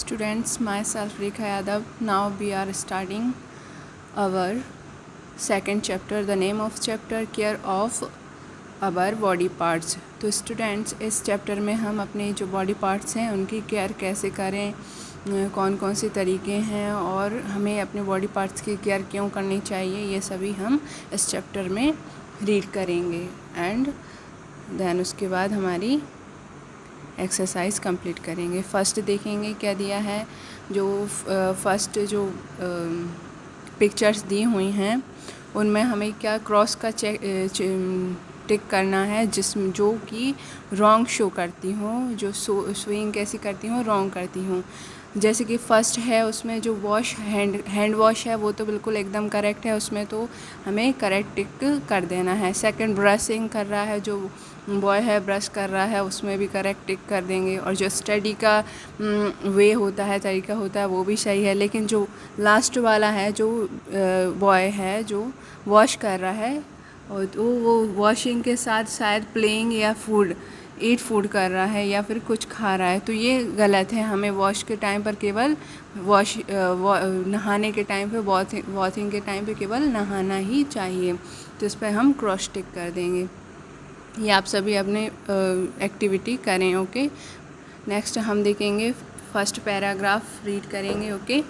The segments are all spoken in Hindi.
students, myself Rekha Yadav. Now we are starting our second chapter. The name of chapter care of our body parts. तो स्टूडेंट्स इस चैप्टर में हम अपने जो बॉडी पार्ट्स हैं उनकी केयर कैसे करें, कौन कौन से तरीके हैं और हमें अपने बॉडी पार्ट्स की केयर क्यों करनी चाहिए, ये सभी हम इस चैप्टर में रीड करेंगे एंड देन उसके बाद हमारी एक्सरसाइज कंप्लीट करेंगे। फर्स्ट देखेंगे क्या दिया है। जो फर्स्ट जो पिक्चर्स दी हुई हैं उनमें हमें क्या क्रॉस का टिक करना है जो कि रॉन्ग शो करती हूँ, जो स्विंग कैसी करती हूँ, रॉन्ग करती हूँ। जैसे कि फ़र्स्ट है उसमें जो वॉश हैंड वॉश है वो तो बिल्कुल एकदम करेक्ट है, उसमें तो हमें करेक्ट टिक कर देना है। सेकंड ब्रशिंग कर रहा है, जो बॉय है ब्रश कर रहा है उसमें भी करेक्ट टिक कर देंगे। और जो स्टडी का वे होता है, तरीका होता है, वो भी सही है। लेकिन जो लास्ट वाला है, जो बॉय है जो वॉश कर रहा है और तो वो वॉशिंग के साथ शायद प्लेइंग या ईट फूड कर रहा है या फिर कुछ खा रहा है, तो ये गलत है। हमें वॉश के टाइम पर केवल नहाने के टाइम पे वॉशिंग के टाइम पे केवल नहाना ही चाहिए। तो इस पर हम क्रॉस टिक कर देंगे। ये आप सभी अपने एक्टिविटी करें। ओके, नेक्स्ट हम देखेंगे फर्स्ट पैराग्राफ रीड करेंगे। ओके,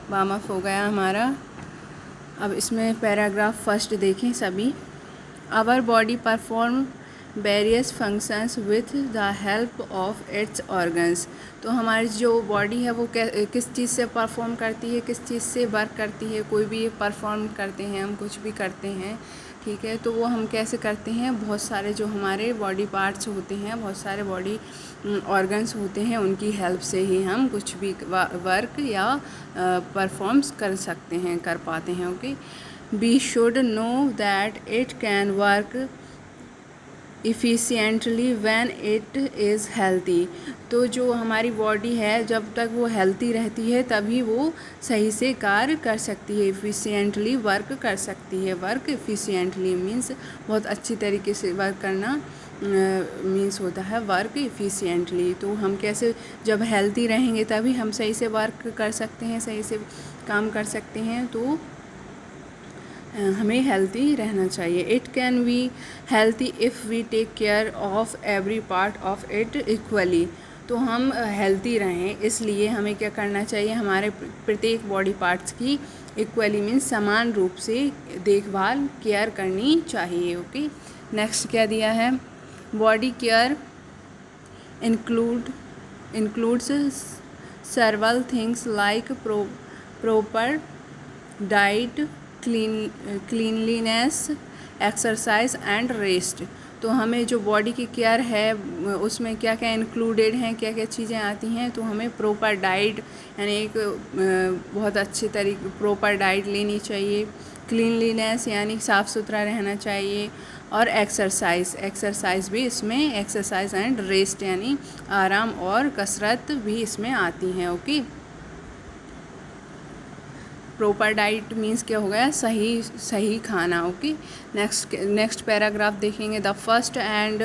वार्म अप हो गया हमारा। अब इसमें पैराग्राफ फर्स्ट देखें सभी। Our body perform various functions with the help of its organs. तो हमारी जो बॉडी है वो किस चीज़ से परफॉर्म करती है, किस चीज़ से वर्क करती है। कोई भी परफॉर्म करते हैं, हम कुछ भी करते हैं, ठीक है, तो वो हम कैसे करते हैं। बहुत सारे जो हमारे बॉडी पार्ट्स होते हैं, बहुत सारे बॉडी ऑर्गन्स होते हैं, उनकी हेल्प से ही हम कुछ भी वर्क या परफॉर्म्स कर सकते हैं, कर पाते हैं। Okay, we should know that it can work efficiently when it is healthy. तो जो हमारी बॉडी है जब तक वो हेल्थी रहती है तभी वो सही से कार्य कर सकती है, इफ़िशियंटली वर्क कर सकती है। वर्क इफ़िशियंटली मीन्स बहुत अच्छी तरीके से वर्क करना मीन्स होता है वर्क इफ़िशियंटली। तो हम कैसे, जब हेल्थी रहेंगे तभी हम सही से वर्क कर सकते हैं, सही से काम कर सकते हैं। तो हमें हेल्थी रहना चाहिए। It can be healthy if we take care of every part of it equally. तो हम हेल्थी रहें इसलिए हमें क्या करना चाहिए, हमारे प्रत्येक बॉडी पार्ट्स की इक्वली मीन्स समान रूप से देखभाल केयर करनी चाहिए। ओके, नेक्स्ट क्या दिया है। Body care includes several things like proper diet, cleanliness, exercise and rest. तो हमें जो बॉडी की केयर है उसमें क्या क्या इंक्लूडेड हैं, क्या क्या चीज़ें आती हैं। तो हमें प्रॉपर डाइट यानी एक बहुत अच्छे तरीके प्रॉपर डाइट लेनी चाहिए, क्लीनलीनेस यानी साफ़ सुथरा रहना चाहिए, और एक्सरसाइज भी इसमें, एक्सरसाइज एंड रेस्ट यानी आराम और कसरत भी इसमें आती हैं। ओके, प्रॉपर डाइट मीन्स क्या हो गया, सही खाना। ओके, नेक्स्ट पैराग्राफ देखेंगे। The first and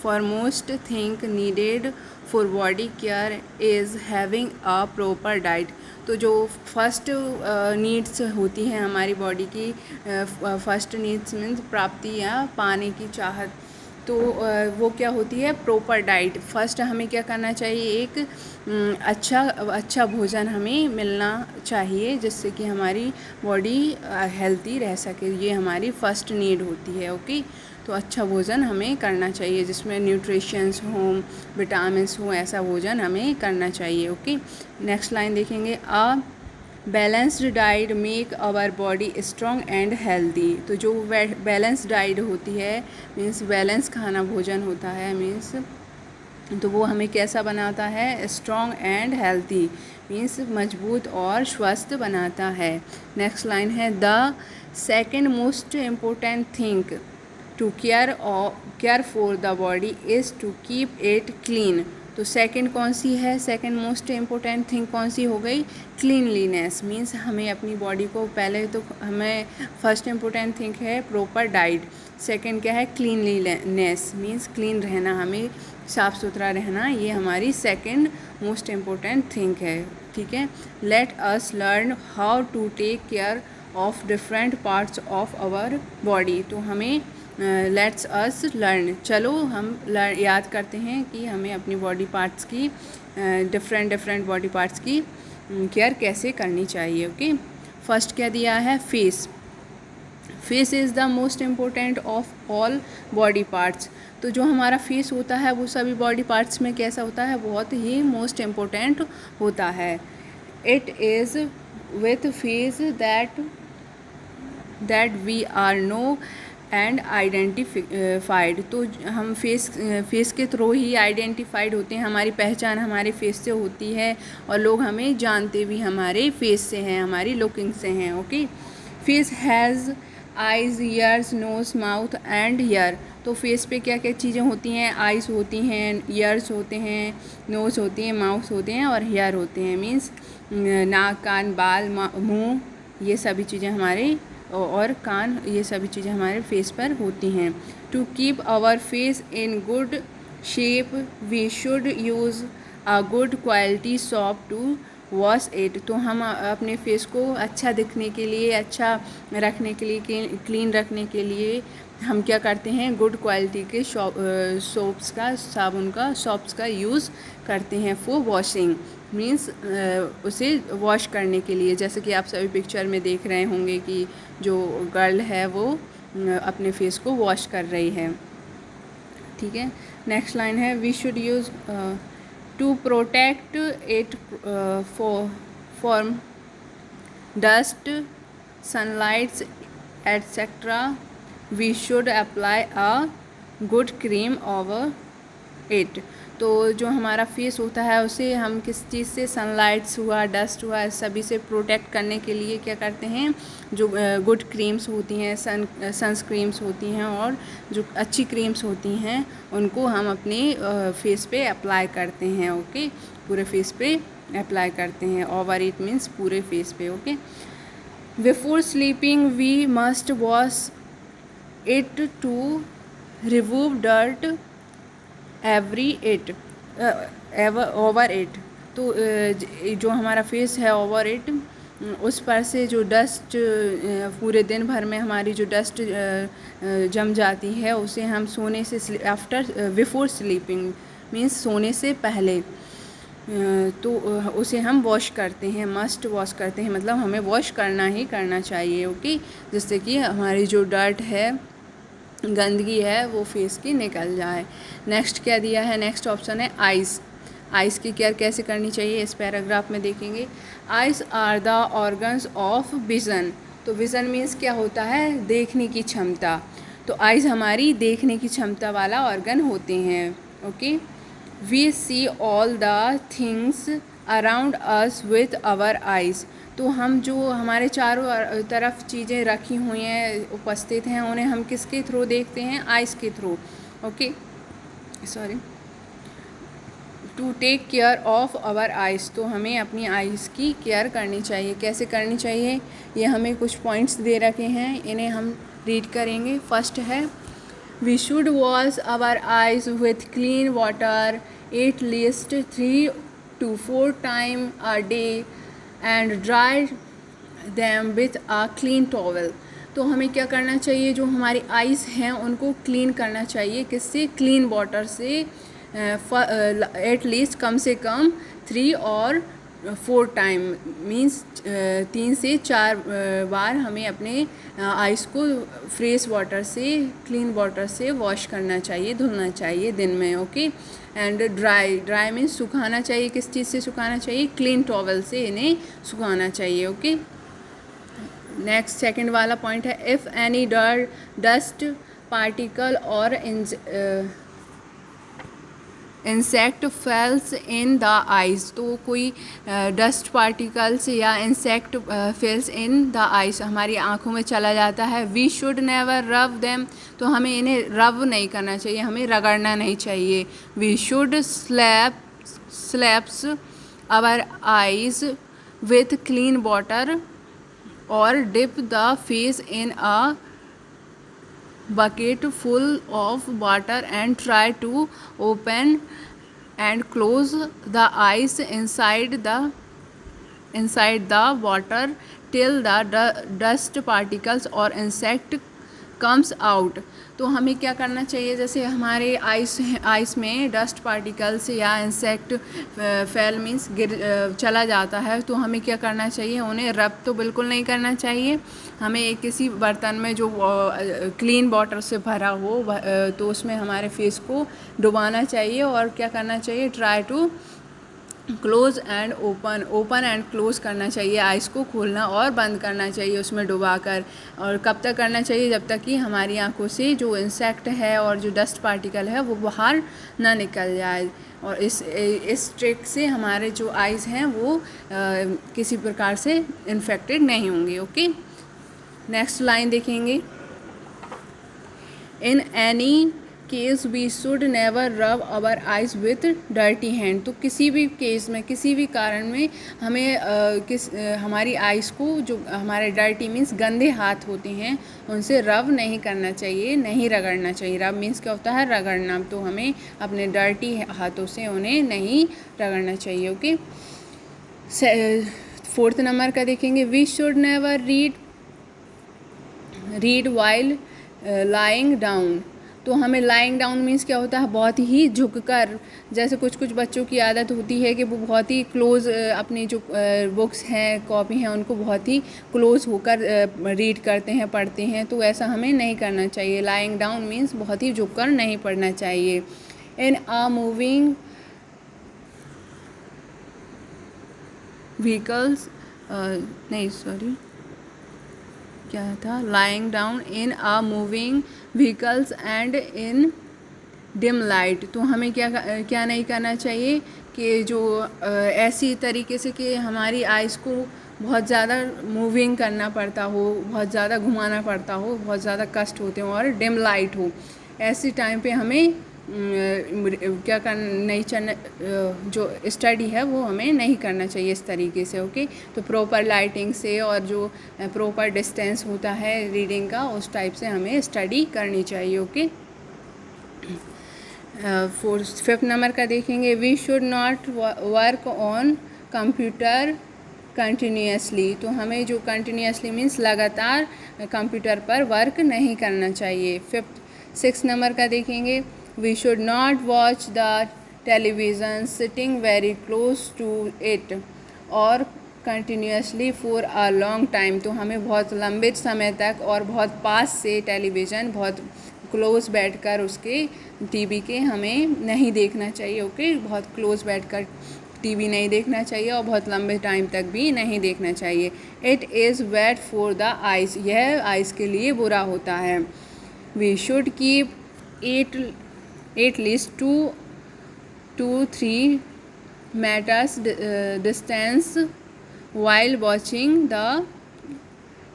foremost thing needed for body care is having a proper diet. तो जो फर्स्ट नीड्स होती हैं हमारी बॉडी की, फर्स्ट नीड्स मीन्स प्राप्ति या पाने की चाहत, तो वो क्या होती है, प्रॉपर डाइट। फर्स्ट हमें क्या करना चाहिए, एक अच्छा भोजन हमें मिलना चाहिए जिससे कि हमारी बॉडी हेल्थी रह सके। ये हमारी फर्स्ट नीड होती है। ओके, तो अच्छा भोजन हमें करना चाहिए जिसमें न्यूट्रिशंस हों, विटामिन्स हों, ऐसा भोजन हमें करना चाहिए। ओके, नेक्स्ट लाइन देखेंगे। Balanced diet make our body strong and healthy. तो जो बैलेंस डाइट होती है मीन्स बैलेंस खाना भोजन होता है मीन्स, तो वो हमें कैसा बनाता है, स्ट्रॉन्ग एंड हेल्दी मीन्स मजबूत और स्वस्थ बनाता है। नेक्स्ट लाइन है। The second most important thing to care for the body is to keep it clean. तो सेकंड कौन सी है, सेकंड मोस्ट इम्पोर्टेंट थिंग कौन सी हो गई, क्लीनलीनेस मीन्स हमें अपनी बॉडी को, पहले तो हमें फर्स्ट इम्पोर्टेंट थिंग है प्रॉपर डाइट, सेकंड क्या है, क्लीनलीनेस मीन्स क्लीन रहना हमें साफ़ सुथरा रहना ये हमारी सेकंड मोस्ट इम्पोर्टेंट थिंग है, ठीक है। Let us learn how to take care of different parts of our body. तो हमें लेट्स अस लर्न, चलो हम याद करते हैं कि हमें अपनी बॉडी पार्ट्स की डिफरेंट बॉडी पार्ट्स की केयर कैसे करनी चाहिए। ओके, फर्स्ट क्या दिया है, face. Face is the most important of all body parts. तो जो हमारा फेस होता है वो सभी बॉडी पार्ट्स में कैसा होता है, बहुत ही मोस्ट इम्पोर्टेंट होता है। It is with face that we are known and identified. तो हम फेस के थ्रू ही आइडेंटिफाइड होते हैं, हमारी पहचान हमारे फेस से होती है और लोग हमें जानते भी हमारे फेस से हैं, हमारी लुकिंग से हैं। Okay, face has eyes, ears, nose, mouth and hair. तो फेस पे क्या क्या चीज़ें होती हैं, आइज़ होती हैं, ईयर्स होते हैं, नोज़ होती हैं, माउथ होते हैं और हेयर होते हैं। मीन्स नाक, कान, बाल, मुँह, ये सभी चीज़ें हमारे और कान, ये सभी चीज़ें हमारे फेस पर होती हैं। To keep our face in good shape we should use a good quality soap to wash it. तो हम अपने फेस को अच्छा दिखने के लिए, अच्छा रखने के लिए, क्लीन रखने के लिए हम क्या करते हैं, गुड क्वालिटी के सोप्स का, साबुन का, सोप्स का यूज़ करते हैं फॉर वॉशिंग। मीन्स उसे वॉश करने के लिए। जैसे कि आप सभी पिक्चर में देख रहे होंगे कि जो गर्ल है वो अपने फेस को वॉश कर रही है, ठीक है। नेक्स्ट लाइन है, we should use to protect it from dust, sunlights etcetera we should apply a good cream over it. तो जो हमारा फेस होता है उसे हम किस चीज़ से, सनलाइट्स हुआ, डस्ट हुआ, सभी से प्रोटेक्ट करने के लिए क्या करते हैं, जो गुड क्रीम्स होती हैं, सनस्क्रीम्स होती हैं और जो अच्छी क्रीम्स होती हैं उनको हम अपने फेस पे अप्लाई करते हैं। ओके, पूरे फेस पे अप्लाई करते हैं। ओवर इट मीन्स पूरे फेस पे। Okay, before sleeping we must wash it to remove dirt over it. तो जो हमारा फेस है ओवर इट, उस पर से जो डस्ट पूरे दिन भर में हमारी जो डस्ट जम जाती है उसे हम सोने से बिफोर स्लीपिंग मीन्स सोने से पहले तो उसे हम वॉश करते हैं, मस्ट वॉश करते हैं, मतलब हमें वॉश करना ही करना चाहिए। ओके, जिससे कि हमारी जो डर्ट है, गंदगी है, वो फेस की निकल जाए। नेक्स्ट क्या दिया है, नेक्स्ट ऑप्शन है आइज़। आइज़ की केयर कैसे करनी चाहिए इस पैराग्राफ में देखेंगे। Eyes are the organs of vision. तो विज़न मीन्स क्या होता है, देखने की क्षमता। तो आइज़ हमारी देखने की क्षमता वाला ऑर्गन होते हैं। Okay, we see all the things around us with our eyes. तो हम जो हमारे चारों तरफ चीज़ें रखी हुई हैं, उपस्थित हैं, उन्हें हम किसके थ्रू देखते हैं, आइज़ के through. Okay, sorry, to take care of our eyes. तो हमें अपनी आइज़ की केयर करनी चाहिए। कैसे करनी चाहिए, ये हमें कुछ पॉइंट्स दे रखे हैं, इन्हें हम रीड करेंगे। फर्स्ट है, we should wash our eyes with clean water at least 3 to 4 times a day and dry them with a clean towel। तो हमें क्या करना चाहिए, जो हमारी आइज़ हैं उनको क्लीन करना चाहिए, किससे, क्लीन वाटर से। एटलीस्ट कम से कम 3 और 4 टाइम मीन्स 3 से 4 बार हमें अपने आइज़ को फ्रेश वाटर से, क्लीन वाटर से वॉश करना चाहिए, धुलना चाहिए दिन में। ओके, एंड ड्राई मीन्स सुखाना चाहिए। किस चीज़ से सुखाना चाहिए, क्लीन टॉवल से इन्हें सुखाना चाहिए। ओके, नेक्स्ट सेकंड वाला पॉइंट है, इफ़ एनी डस्ट पार्टिकल और insect fails in the eyes. तो कोई डस्ट पार्टिकल्स या insect fails in the eyes हमारी आँखों में चला जाता है, वी शुड नेवर रब देम। तो हमें इन्हें रब नहीं करना चाहिए, हमें रगड़ना नहीं चाहिए। We should slaps our eyes with clean water और dip the face in a bucket full of water and try to open and close the eyes inside the water till the dust particles or insect comes out। तो हमें क्या करना चाहिए, जैसे हमारे आइस में डस्ट पार्टिकल्स या इंसेक्ट फेल मीन्स चला जाता है, तो हमें क्या करना चाहिए, उन्हें रब तो बिल्कुल नहीं करना चाहिए। हमें एक किसी बर्तन में जो क्लीन वाटर से भरा हो तो उसमें हमारे फेस को डुबाना चाहिए और क्या करना चाहिए, try to close and open and close करना चाहिए, आइस को खोलना और बंद करना चाहिए उसमें डुबाकर। और कब तक करना चाहिए, जब तक कि हमारी आंखों से जो इंसेक्ट है और जो डस्ट पार्टिकल है वो बाहर ना निकल जाए। और इस ट्रिक से हमारे जो आइज़ हैं वो किसी प्रकार से इन्फेक्टेड नहीं होंगे। ओके, नेक्स्ट लाइन देखेंगे, in any case we should never rub our eyes with dirty hand. तो किसी भी केस में, किसी भी कारण में हमें हमारी आइज़ को, जो हमारे डर्टी मीन्स गंदे हाथ होते हैं, उनसे रब नहीं करना चाहिए, नहीं रगड़ना चाहिए। रब मीन्स क्या होता है, रगड़ना। तो हमें अपने डर्टी हाथों से उन्हें नहीं रगड़ना चाहिए। ओके, 4th नंबर का देखेंगे, we should never read while lying down. तो हमें लाइंग डाउन मीन्स क्या होता है, बहुत ही झुककर। जैसे कुछ बच्चों की आदत होती है कि वो बहुत ही क्लोज अपनी जो बुक्स हैं, कॉपी हैं, उनको बहुत ही क्लोज होकर रीड करते हैं, पढ़ते हैं। तो ऐसा हमें नहीं करना चाहिए। लाइंग डाउन मीन्स बहुत ही झुककर नहीं पढ़ना चाहिए। इन अ मूविंग व्हीकल्स, नहीं सॉरी क्या था, lying down in a moving vehicles and in dim light. तो हमें क्या नहीं करना चाहिए कि जो ऐसी तरीके से कि हमारी आइज़ को बहुत ज़्यादा मूविंग करना पड़ता हो, बहुत ज़्यादा घुमाना पड़ता हो, बहुत ज़्यादा कष्ट होते हो और डिम लाइट हो, ऐसी टाइम पे हमें क्या करना नहीं चाहिए, जो स्टडी है वो हमें नहीं करना चाहिए इस तरीके से। ओके, तो प्रॉपर लाइटिंग से और जो प्रॉपर डिस्टेंस होता है रीडिंग का, उस टाइप से हमें स्टडी करनी चाहिए। ओके, 5th नंबर का देखेंगे, we should not work on computer continuously. तो हमें जो कंटिन्यूसली मीन्स लगातार कंप्यूटर पर वर्क नहीं करना चाहिए। 6th नंबर का देखेंगे, we should not watch the television sitting very close to it और continuously for a long time। तो हमें बहुत लंबे समय तक और बहुत पास से टेलीविज़न, बहुत क्लोज बैठकर उसके टीवी के हमें नहीं देखना चाहिए। ओके, बहुत क्लोज बैठकर टीवी नहीं देखना चाहिए और बहुत लंबे टाइम तक भी नहीं देखना चाहिए। It is bad for the eyes, यह आइज़ के लिए बुरा होता है। We should keep at least 2 to 3 meters distance while watching the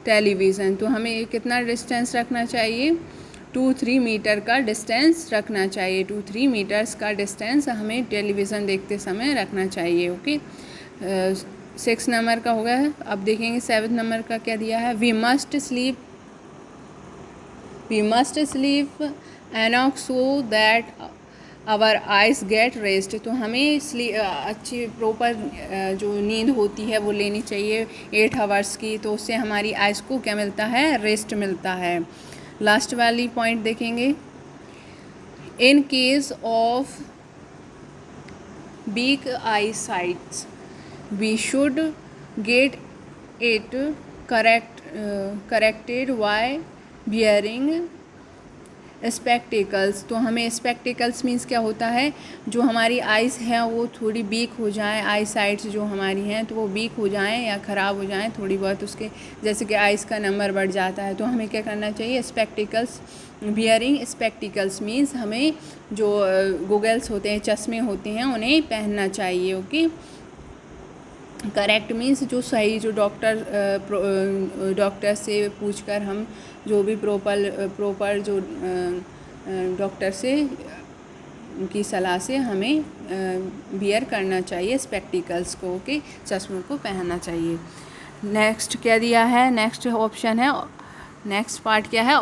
television। तो हमें कितना डिस्टेंस रखना चाहिए, 2-3 मीटर का डिस्टेंस रखना चाहिए। 2-3 मीटर्स का डिस्टेंस हमें टेलीविज़न देखते समय रखना चाहिए। ओके, 6 नंबर का हो गया है। अब देखेंगे 7 नंबर का क्या दिया है, वी मस्ट स्लीप एनॉक्स so that our eyes get rest. तो हमें अच्छी प्रॉपर जो नींद होती है वो लेनी चाहिए 8 आवर्स की। तो उससे हमारी आइज़ को क्या मिलता है, रेस्ट मिलता है। लास्ट वाली पॉइंट देखेंगे, in case of weak eye sights we should get it corrected by wearing spectacles. तो हमें स्पेक्टिकल्स मीन्स क्या होता है, जो हमारी आइज़ हैं वो थोड़ी वीक हो जाएं, आई साइट्स जो हमारी हैं तो वो वीक हो जाएं या ख़राब हो जाएं थोड़ी बहुत, उसके जैसे कि आइज़ का नंबर बढ़ जाता है। तो हमें क्या करना चाहिए, स्पेक्टिकल्स, वियरिंग स्पेक्टिकल्स मीन्स हमें जो गूगल्स होते हैं, चश्मे होते हैं, उन्हें पहनना चाहिए। ओके, करेक्ट मीन्स जो सही, जो डॉक्टर से पूछकर हम जो भी प्रॉपर जो डॉक्टर से की सलाह से हमें वियर करना चाहिए स्पेक्टिकल्स को। ओके, चश्मों को पहनना चाहिए। नेक्स्ट क्या दिया है, नेक्स्ट ऑप्शन है नेक्स्ट पार्ट क्या है,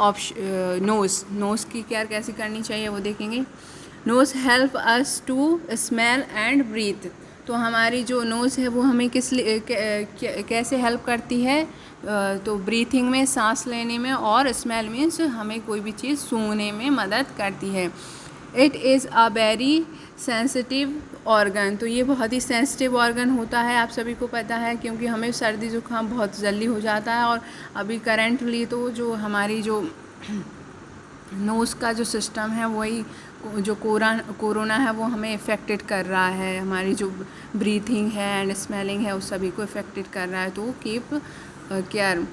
नोज़ की केयर कैसे करनी चाहिए वो देखेंगे। Nose help us to smell and breathe. तो हमारी जो नोज़ है वो हमें किस लिए कैसे हेल्प करती है, तो ब्रीथिंग में, सांस लेने में, और स्मेल मीन्स हमें कोई भी चीज़ सूंघने में मदद करती है। It is a very sensitive organ. तो ये बहुत ही सेंसिटिव ऑर्गन होता है, आप सभी को पता है, क्योंकि हमें सर्दी जुकाम बहुत जल्दी हो जाता है। और अभी करेंटली तो जो हमारी जो नोज़ का जो सिस्टम है वही जो कोरोना है वो हमें इफ़ेक्टेड कर रहा है, हमारी जो ब्रीथिंग है एंड स्मेलिंग है उस सभी को इफ़ेक्टेड कर रहा है। तो कीप केयर,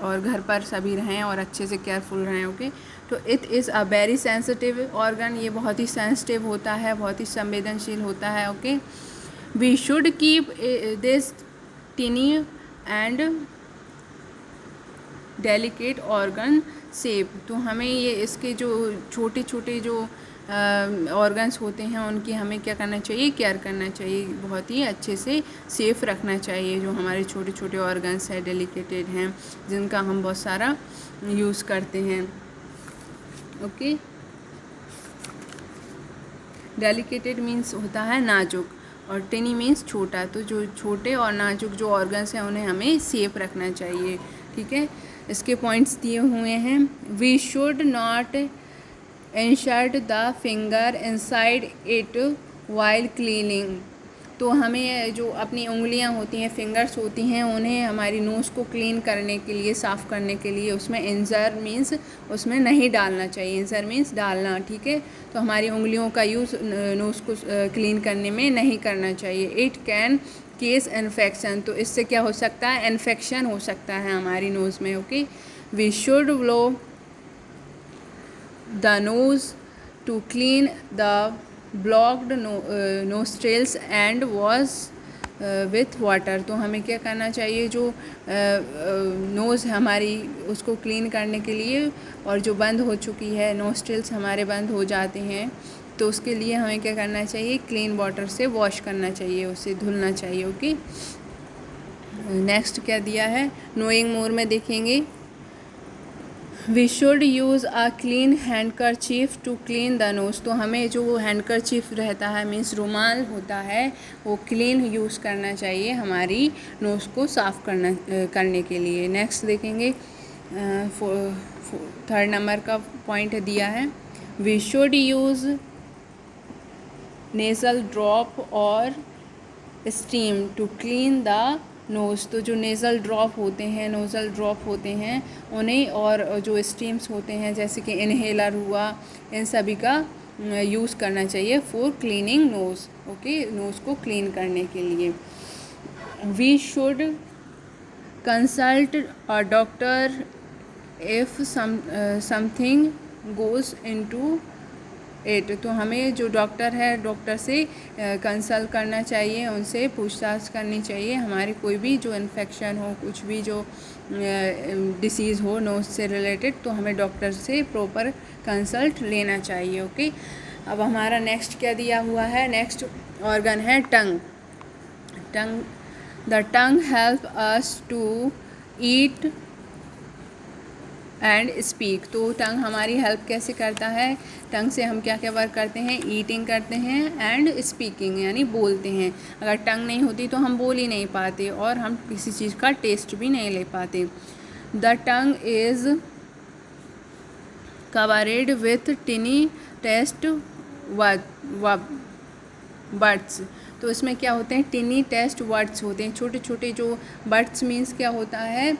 और घर पर सभी रहें और अच्छे से केयरफुल रहें। ओके, तो it is a very sensitive organ. ये बहुत ही सेंसिटिव होता है, बहुत ही संवेदनशील होता है। Okay, we should keep this tiny and delicate organ safe. तो हमें ये इसके जो छोटे छोटे जो ऑर्गन्स होते हैं उनकी हमें क्या करना चाहिए, केयर करना चाहिए, बहुत ही अच्छे से सेफ रखना चाहिए। जो हमारे छोटे छोटे ऑर्गन्स हैं, डेलिकेटेड हैं, जिनका हम बहुत सारा यूज़ करते हैं। ओके, डेलिकेटेड मीन्स होता है नाजुक, और टिनी मीन्स छोटा। तो जो छोटे और नाजुक जो ऑर्गन्स हैं उन्हें हमें सेफ रखना चाहिए। ठीक है, इसके पॉइंट्स दिए हुए हैं। We should not insert the finger inside it while cleaning. तो हमें जो अपनी उंगलियां होती हैं, फिंगर्स होती हैं, उन्हें हमारी नोज़ को क्लीन करने के लिए, साफ़ करने के लिए उसमें इंसर मीन्स उसमें नहीं डालना चाहिए। इंसर मीन्स डालना, ठीक है। तो हमारी उंगलियों का यूज़ नोज़ को क्लीन करने में नहीं करना चाहिए। It can case infection. तो इससे क्या हो सकता है, इन्फेक्शन हो सकता है हमारी नोज़ में। Okay, we should blow the nose to clean the blocked nostrils and wash with water. तो हमें क्या करना चाहिए, जो नोज़ हमारी उसको क्लीन करने के लिए, और जो बंद हो चुकी है, नोस्ट्रिल्स हमारे बंद हो जाते हैं, तो उसके लिए हमें क्या करना चाहिए, क्लीन वाटर से वॉश करना चाहिए, उसे धुलना चाहिए। ओके, नेक्स्ट क्या दिया है, नोइंग मोर में देखेंगे। We should use a clean handkerchief to clean the nose. तो हमें जो हैंडकरचीफ रहता है, मीन्स रुमाल होता है, वो क्लीन यूज़ करना चाहिए हमारी नोज़ को साफ़ करने के लिए। नेक्स्ट देखेंगे, थर्ड नंबर का पॉइंट दिया है, we should use nasal drop और steam to clean the nose. तो जो नेज़ल ड्रॉप होते हैं, नोज़ल ड्रॉप होते हैं उन्हें, और जो स्टीम्स होते हैं जैसे कि इनहेलर हुआ, इन सभी का यूज़ करना चाहिए for cleaning nose. Okay, nose को क्लीन करने के लिए। We should consult a doctor if something goes into it. तो हमें जो डॉक्टर है, डॉक्टर से कंसल्ट करना चाहिए, उनसे पूछताछ करनी चाहिए। हमारी कोई भी जो इन्फेक्शन हो, कुछ भी जो डिसीज़ हो नोज़ से रिलेटेड, तो हमें डॉक्टर से प्रॉपर कंसल्ट लेना चाहिए। ओके, अब हमारा नेक्स्ट क्या दिया हुआ है, नेक्स्ट ऑर्गन है tongue. The tongue help us to eat and speak. तो टंग हमारी हेल्प कैसे करता है, टंग से हम क्या क्या वर्क करते हैं, ईटिंग करते हैं एंड स्पीकिंग, यानी बोलते हैं। अगर टंग नहीं होती तो हम बोल ही नहीं पाते, और हम किसी चीज़ का टेस्ट भी नहीं ले पाते। The tongue is covered with tiny taste buds. तो इसमें क्या होते हैं, टिनी टेस्ट वर्ड्स होते हैं, छोटे छोटे जो बर्ड्स मीन्स क्या होता है,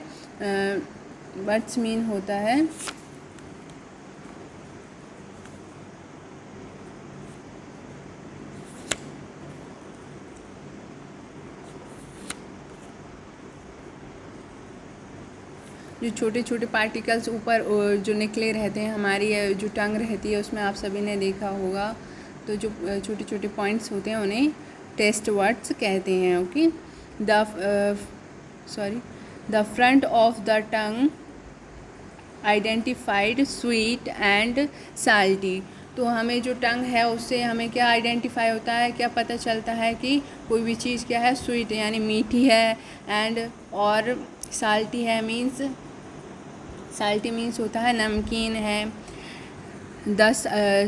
बर्ड्स मीन होता है जो छोटे छोटे पार्टिकल्स ऊपर जो निकले रहते हैं, हमारी जो टंग रहती है उसमें आप सभी ने देखा होगा। तो जो छोटे छोटे पॉइंट्स होते हैं उन्हें टेस्ट वर्ड्स कहते हैं। Okay, the front of the tongue identified sweet and salty. तो हमें जो टंग है उससे हमें क्या आइडेंटिफाई होता है, क्या पता चलता है कि कोई भी चीज़ क्या है, स्वीट यानी मीठी है, एंड और साल्टी है मीन्स साल्टी मीन्स होता है नमकीन है। The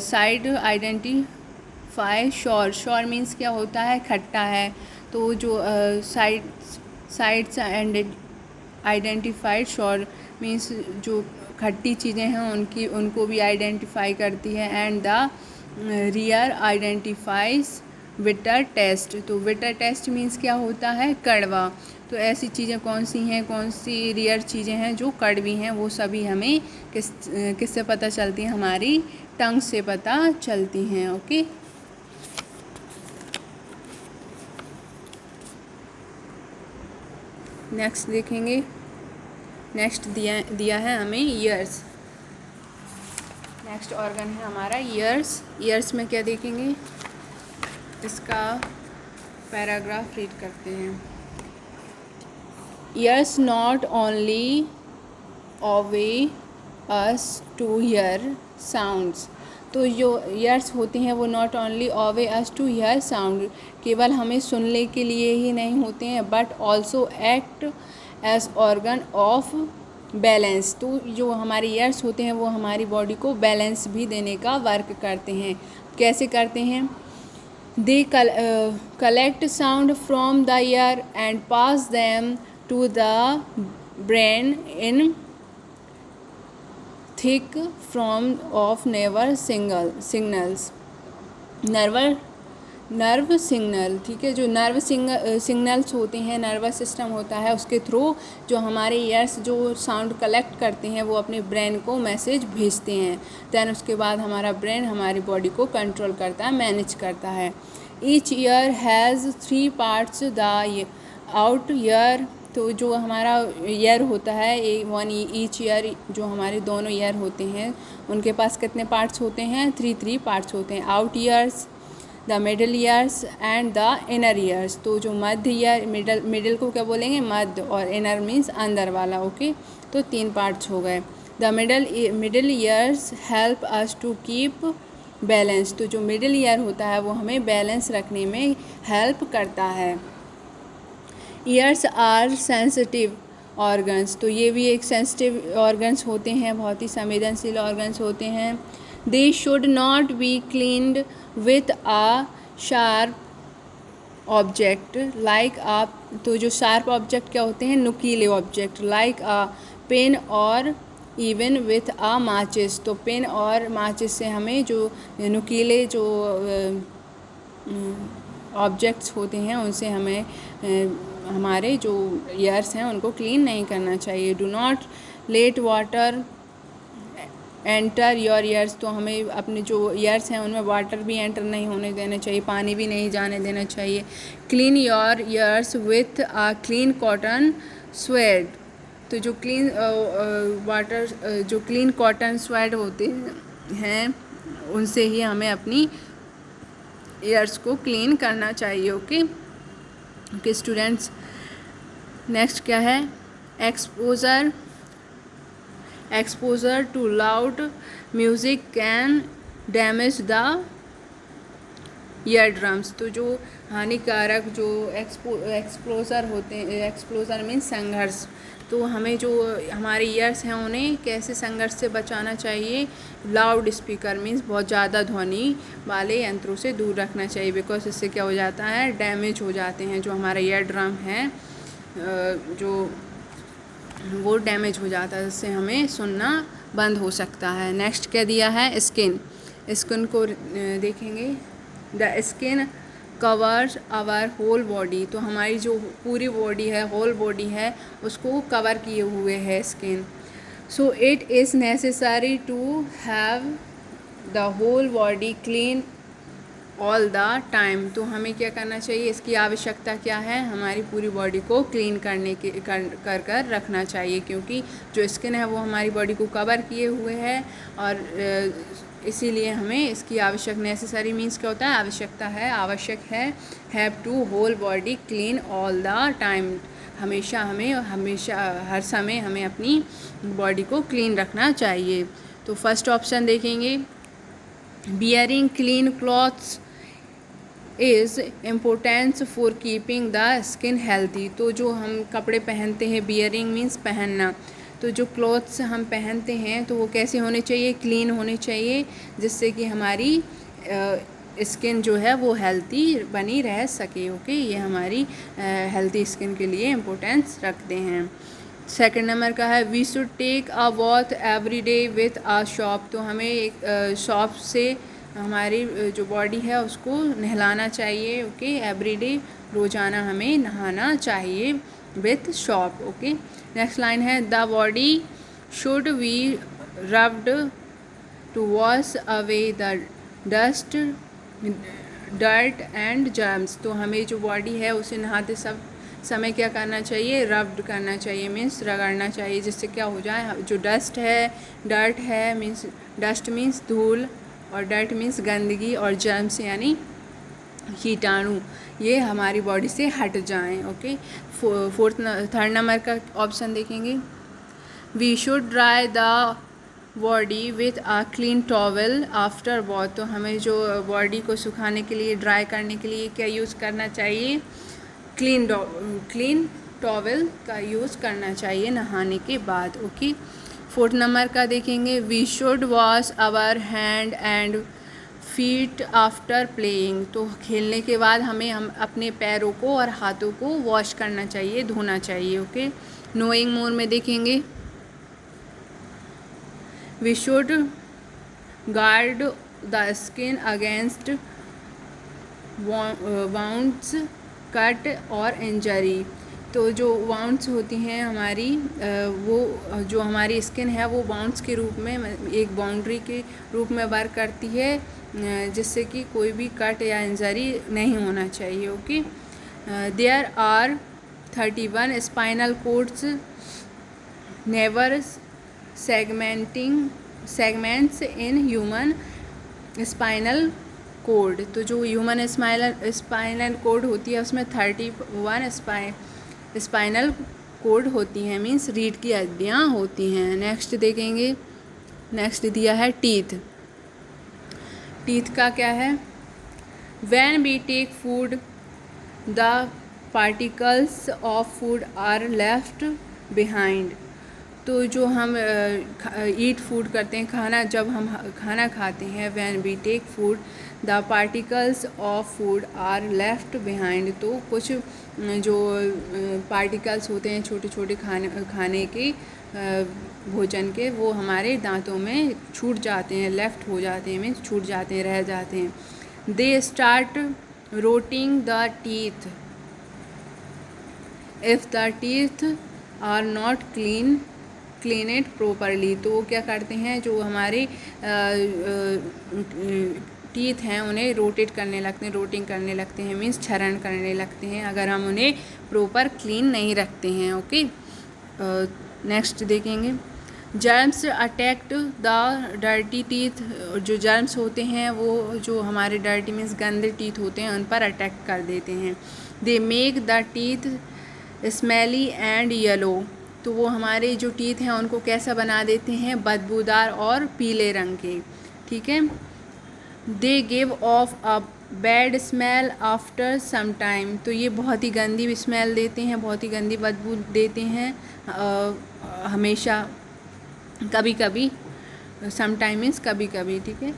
side identify sure, sure means क्या होता है, खट्टा है। तो जो sides and identified sure means जो खट्टी चीज़ें हैं उनको भी आइडेंटिफाई करती है। And the rear identifies bitter taste, तो बिटर टेस्ट मीन्स क्या होता है, कड़वा। तो ऐसी चीज़ें कौन सी हैं, कौन सी रियर चीज़ें हैं जो कड़वी हैं, वो सभी हमें किससे पता चलती हैं, हमारी टंग से पता चलती हैं। ओके, नेक्स्ट देखेंगे। नेक्स्ट दिया है हमें ईयर्स। नेक्स्ट ऑर्गन है हमारा ईयर्स। ईयर्स में क्या देखेंगे, इसका पैराग्राफ रीड करते हैं। Ears not only allow us to hear sounds, तो जो ईयर्स होते हैं वो not only allow us to hear sound, केवल हमें सुनने के लिए ही नहीं होते हैं, but also act as organ of balance. तो जो हमारे ईयर्स होते हैं वो हमारी बॉडी को बैलेंस भी देने का वर्क करते हैं। कैसे करते हैं, they collect sound from the ear and pass them to the brain in thick form of signals, nerve signal, ठीक है। जो नर्व सिग्नल्स होते हैं, नर्वस सिस्टम होता है, उसके थ्रू जो हमारे ईयर्स जो साउंड कलेक्ट करते हैं वो अपने ब्रेन को मैसेज भेजते हैं। दैन उसके बाद हमारा ब्रेन हमारी बॉडी को कंट्रोल करता है, मैनेज करता है। Each year has 3 parts, the out year, तो जो हमारा ईयर होता है वन ईच ईयर, जो हमारे दोनों ईयर होते हैं उनके पास कितने पार्ट्स होते हैं, 3 पार्ट्स होते हैं। Out years, the middle years and the inner years, तो जो मध्य ईयर, मिडल को क्या बोलेंगे, मध्य, और इनर मीन्स अंदर वाला। ओके, तो 3 पार्ट्स हो गए। The middle ears help us to keep balance, तो जो मिडल ईयर होता है वो हमें बैलेंस रखने में हेल्प करता है। ईयर्स आर सेंसिटिव ऑर्गन्स, तो ये भी एक सेंसिटिव ऑर्गन्स होते हैं, बहुत ही संवेदनशील ऑर्गन्स होते हैं। They should not be cleaned with a sharp object like a, तो जो शार्प ऑब्जेक्ट क्या होते हैं, नुकीले ऑब्जेक्ट, लाइक आ पेन और इवन विथ आ माचिस, तो पेन और माचिस से हमें जो नुकीले जो ऑब्जेक्ट्स होते हैं उनसे हमें हमारे जो ईयर्स हैं उनको क्लीन नहीं करना चाहिए। Do not let water enter your ears, तो हमें अपने जो ईयर्स हैं उनमें वाटर भी एंटर नहीं होने देना चाहिए, पानी भी नहीं जाने देना चाहिए। Clean your ears with a clean cotton swab, तो जो क्लीन जो क्लीन कॉटन स्वेड होते हैं उनसे ही हमें अपनी ईयर्स को क्लीन करना चाहिए। ओके ओके स्टूडेंट्स, नेक्स्ट क्या है, exposure to loud music can damage the ear drums, तो जो हानिकारक जो एक्सप्लोजर होते हैं, एक्सप्लोजर मीन्स संघर्ष, तो हमें जो हमारे ईयर्स हैं उन्हें कैसे संघर्ष से बचाना चाहिए, लाउड स्पीकर मीन्स बहुत ज़्यादा ध्वनि वाले यंत्रों से दूर रखना चाहिए, बिकॉज इससे क्या हो जाता है, डैमेज हो जाते हैं जो हमारा ईयर ड्रम है, जो वो डैमेज हो जाता है, जिससे हमें सुनना बंद हो सकता है। नेक्स्ट क्या दिया है, स्किन को देखेंगे। The skin covers our whole body, तो हमारी जो पूरी बॉडी है, होल बॉडी है, उसको कवर किए हुए है skin. So it is necessary to have the whole body clean all the time, तो हमें क्या करना चाहिए, इसकी आवश्यकता क्या है, हमारी पूरी बॉडी को क्लीन करने के कर रखना चाहिए, क्योंकि जो स्किन है वो हमारी बॉडी को कवर किए हुए है, और इसीलिए हमें इसकी नेसेसरी मीन्स क्या होता है, आवश्यक है, have to whole body clean all the time, हमेशा हर समय हमें अपनी बॉडी को क्लीन रखना चाहिए। तो फर्स्ट ऑप्शन देखेंगे, bearing clean clothes is importance for keeping the skin healthy, तो जो हम कपड़े पहनते हैं, बियरिंग मीन्स पहनना, तो जो क्लॉथ्स हम पहनते हैं तो वो कैसे होने चाहिए, क्लीन होने चाहिए, जिससे कि हमारी स्किन जो है वो हेल्थी बनी रह सके। ओके, ये हमारी हेल्थी स्किन के लिए इम्पोर्टेंस रखते हैं। सेकंड नंबर का है we should take a bath every day with a soap. तो हमें एक शॉप से हमारी जो बॉडी है उसको नहलाना चाहिए। ओके, एवरी डे, रोज़ाना हमें नहाना चाहिए with soap. Okay, next line है the body should be rubbed to wash away the dust dirt and germs. तो हमें जो बॉडी है उसे नहाते समय क्या करना चाहिए, रब्ड करना चाहिए, मीन्स रगड़ना चाहिए, जिससे क्या हो जाए, जो डस्ट है, डर्ट है मीन्स डस्ट मीन्स धूल, और डर्ट मीन्स गंदगी, और जर्म्स यानी कीटाणु, ये हमारी बॉडी से हट जाएं। ओके, थर्ड नंबर का ऑप्शन देखेंगे we should dry the body with a clean towel after wash. तो हमें जो बॉडी को सुखाने के लिए, ड्राई करने के लिए क्या यूज़ करना चाहिए, क्लीन टॉवल का यूज़ करना चाहिए नहाने के बाद। ओके, फोर्थ नंबर का देखेंगे we should wash our hand and feet after playing. तो खेलने के बाद हम अपने पैरों को और हाथों को वॉश करना चाहिए, धोना चाहिए। ओके, नोइंग मोर में देखेंगे we should guard the skin against wounds, cut और इंजरी। तो जो वाउंड्स होती हैं हमारी, वो जो हमारी स्किन है वो वाउंड्स के रूप में, एक बाउंड्री के रूप में वर्क करती है, जिससे कि कोई भी कट या इंजरी नहीं होना चाहिए। Okay, there are 31 spinal cords nerve segments in human spinal cord. तो जो ह्यूमन स्पाइनल कोड होती है उसमें 31 स्पाइनल कोड होती हैं, मीन्स रीढ़ की हड्डियाँ होती हैं। नेक्स्ट देखेंगे, नेक्स्ट दिया है टीथ। टीथ का क्या है, when we take food the particles of food are left behind. तो जो हम ईट फूड करते हैं, खाना जब हम खाना खाते हैं, when we take food the particles of food are left behind. तो कुछ जो पार्टिकल्स होते हैं छोटे छोटे खाने के, भोजन के, वो हमारे दांतों में छूट जाते हैं, लेफ्ट हो जाते हैं, मीन्स छूट जाते हैं, रह जाते हैं। They start rotting the teeth if the teeth are not clean it properly. तो वो क्या करते हैं, जो हमारे टीथ हैं उन्हें रोटेट करने लगते हैं, रोटिंग करने लगते हैं, मीन्स क्षरण करने लगते हैं, अगर हम उन्हें प्रॉपर क्लीन नहीं रखते हैं। ओके, नेक्स्ट देखेंगे germs attacked the dirty teeth. जो जर्म्स होते हैं वो जो हमारे डर्टी मीन्स गंदे टीथ होते हैं उन पर अटैक कर देते हैं। They make the teeth smelly and yellow. तो वो हमारे जो टीथ हैं उनको कैसा बना देते हैं, बदबूदार और पीले रंग के। ठीक है, they give off a bad smell after some time. तो ये बहुत ही गंदी स्मेल देते हैं, बहुत ही गंदी बदबू देते हैं हमेशा, कभी कभी, सम टाइम मीन्स कभी कभी। ठीक है,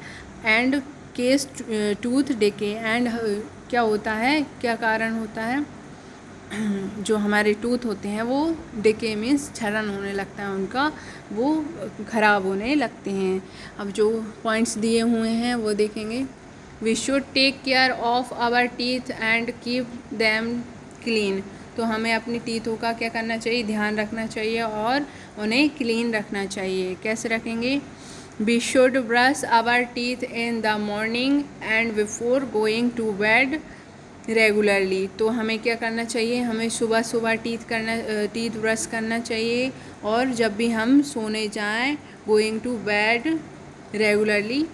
and case tooth decay. And क्या होता है, क्या कारण होता है, जो हमारे टूथ होते हैं वो डिके मीन्स क्षरण होने लगता है उनका, वो ख़राब होने लगते हैं। अब जो पॉइंट्स दिए हुए हैं वो देखेंगे। We should take care of our teeth and keep them clean. तो हमें अपनी टीथों का क्या करना चाहिए, ध्यान रखना चाहिए और उन्हें क्लीन रखना चाहिए। कैसे रखेंगे, we should brush our teeth in the morning and before going to bed regularly. तो हमें क्या करना चाहिए, हमें सुबह सुबह टीथ ब्रश करना चाहिए, और जब भी हम सोने जाएं, गोइंग टू बेड रेगुलरली।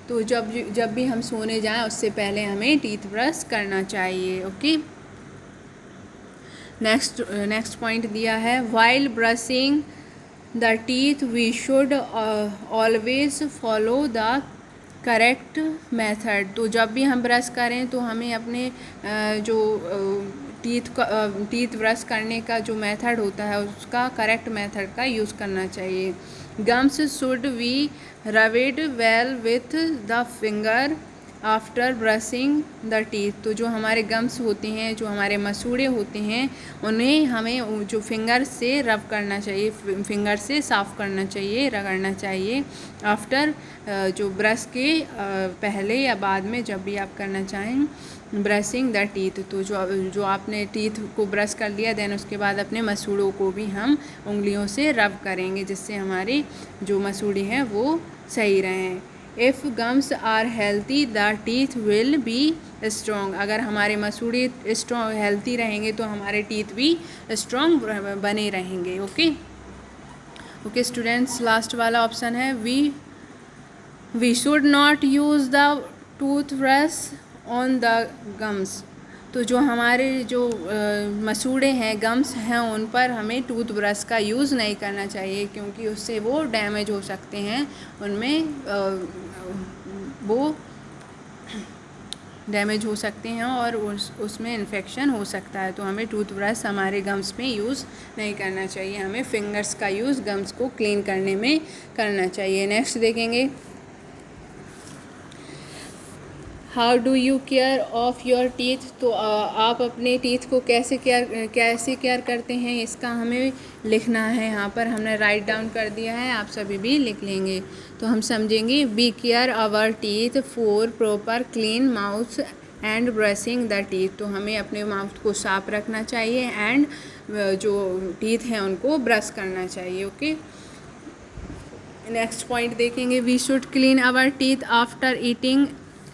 तो जब भी हम सोने जाएं उससे पहले हमें टीथ ब्रश करना चाहिए। ओके, नेक्स्ट पॉइंट दिया है while brushing the teeth we should always follow the correct method. तो जब भी हम ब्रश करें तो हमें अपने जो टीथ ब्रश करने का जो मेथड होता है उसका करेक्ट मेथड का यूज़ करना चाहिए। Gums should be rubbed well with the finger after brushing the teeth. तो जो हमारे गम्स होते हैं, जो हमारे मसूड़े होते हैं, उन्हें हमें जो फिंगर से रब करना चाहिए, फिंगर से साफ़ करना चाहिए, रगड़ना चाहिए आफ्टर जो ब्रश के पहले या बाद में, जब भी आप करना चाहें ब्रशिंग द टीथ। तो जो आपने टीथ को ब्रश कर लिया, देन उसके बाद अपने मसूड़ों को भी हम उंगलियों से रब करेंगे, जिससे हमारी जो मसूड़े हैं वो सही रहें। If gums are healthy the teeth will be strong. अगर हमारे मसूड़े स्ट्रॉन्ग हेल्थी रहेंगे तो हमारे टीथ भी स्ट्रॉन्ग बने रहेंगे। ओके स्टूडेंट्स, लास्ट वाला ऑप्शन है we should not use the tooth brush on the gums. तो जो हमारे जो मसूड़े हैं, गम्स हैं, उन पर हमें टूथ ब्रश का यूज़ नहीं करना चाहिए, क्योंकि उससे वो डैमेज हो सकते हैं, उनमें वो डैमेज हो सकते हैं और उसमें इन्फेक्शन हो सकता है। तो हमें टूथ ब्रश हमारे गम्स में यूज़ नहीं करना चाहिए, हमें फिंगर्स का यूज़ गम्स को क्लीन करने में करना चाहिए। नेक्स्ट देखेंगे, how do you care of your teeth. तो आप अपने टीथ को कैसे केयर करते हैं, इसका हमें लिखना है। यहाँ पर हमने राइट डाउन कर दिया है, आप सभी भी लिख लेंगे। तो हम समझेंगे, we care our teeth for proper clean mouth and brushing the teeth. तो हमें अपने माउथ को साफ रखना चाहिए एंड जो टीथ हैं उनको ब्रश करना चाहिए। ओके, नेक्स्ट पॉइंट देखेंगे, we should clean our teeth after eating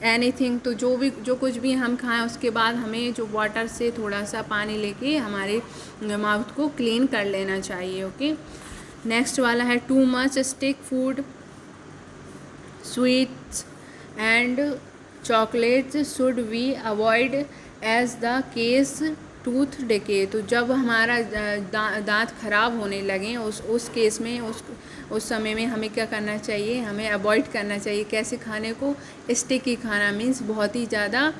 anything. तो जो कुछ भी हम खाएं उसके बाद हमें जो वाटर से थोड़ा सा पानी लेके हमारे माउथ को क्लीन कर लेना चाहिए। ओके, नेक्स्ट वाला है, too much stick food, sweets and chocolates should we avoid as the case tooth decay. तो जब हमारा दांत खराब होने लगें उस केस में उस समय में हमें क्या करना चाहिए, हमें अवॉइड करना चाहिए कैसे खाने को, स्टिकी खाना मीन्स बहुत ही ज़्यादा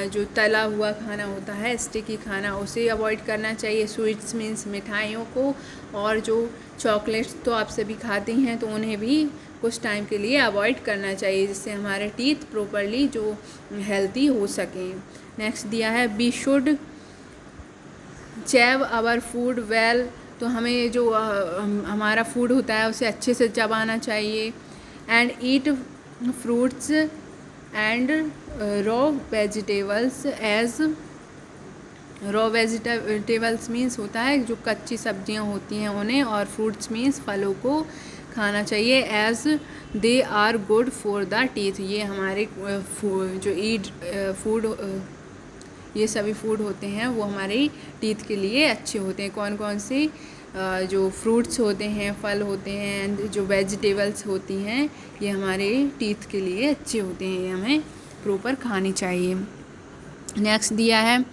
जो तला हुआ खाना होता है, स्टिकी खाना, उसे अवॉइड करना चाहिए। स्वीट्स मीन्स मिठाइयों को, और जो चॉकलेट्स तो आप सभी खाती हैं तो उन्हें भी कुछ टाइम के लिए अवॉइड करना चाहिए, जिससे हमारे टीथ प्रॉपरली जो हेल्दी हो सकें। नेक्स्ट दिया है, वी शुड चैव आवर फूड वेल। तो हमें जो हमारा फूड होता है उसे अच्छे से चबाना चाहिए। And eat fruits and raw vegetables as raw vegetables means होता है जो कच्ची सब्जियां होती हैं उन्हें, और फ्रूट्स मीन्स फलों को खाना चाहिए, as they are good for the teeth. ये हमारे ये सभी फूड होते हैं वो हमारे टीथ के लिए अच्छे होते हैं। कौन कौन से जो फ्रूट्स होते हैं, फल होते हैं, एंड जो वेजिटेबल्स होती हैं, ये हमारे टीथ के लिए अच्छे होते हैं, ये हमें प्रॉपर खानी चाहिए। नेक्स्ट दिया है,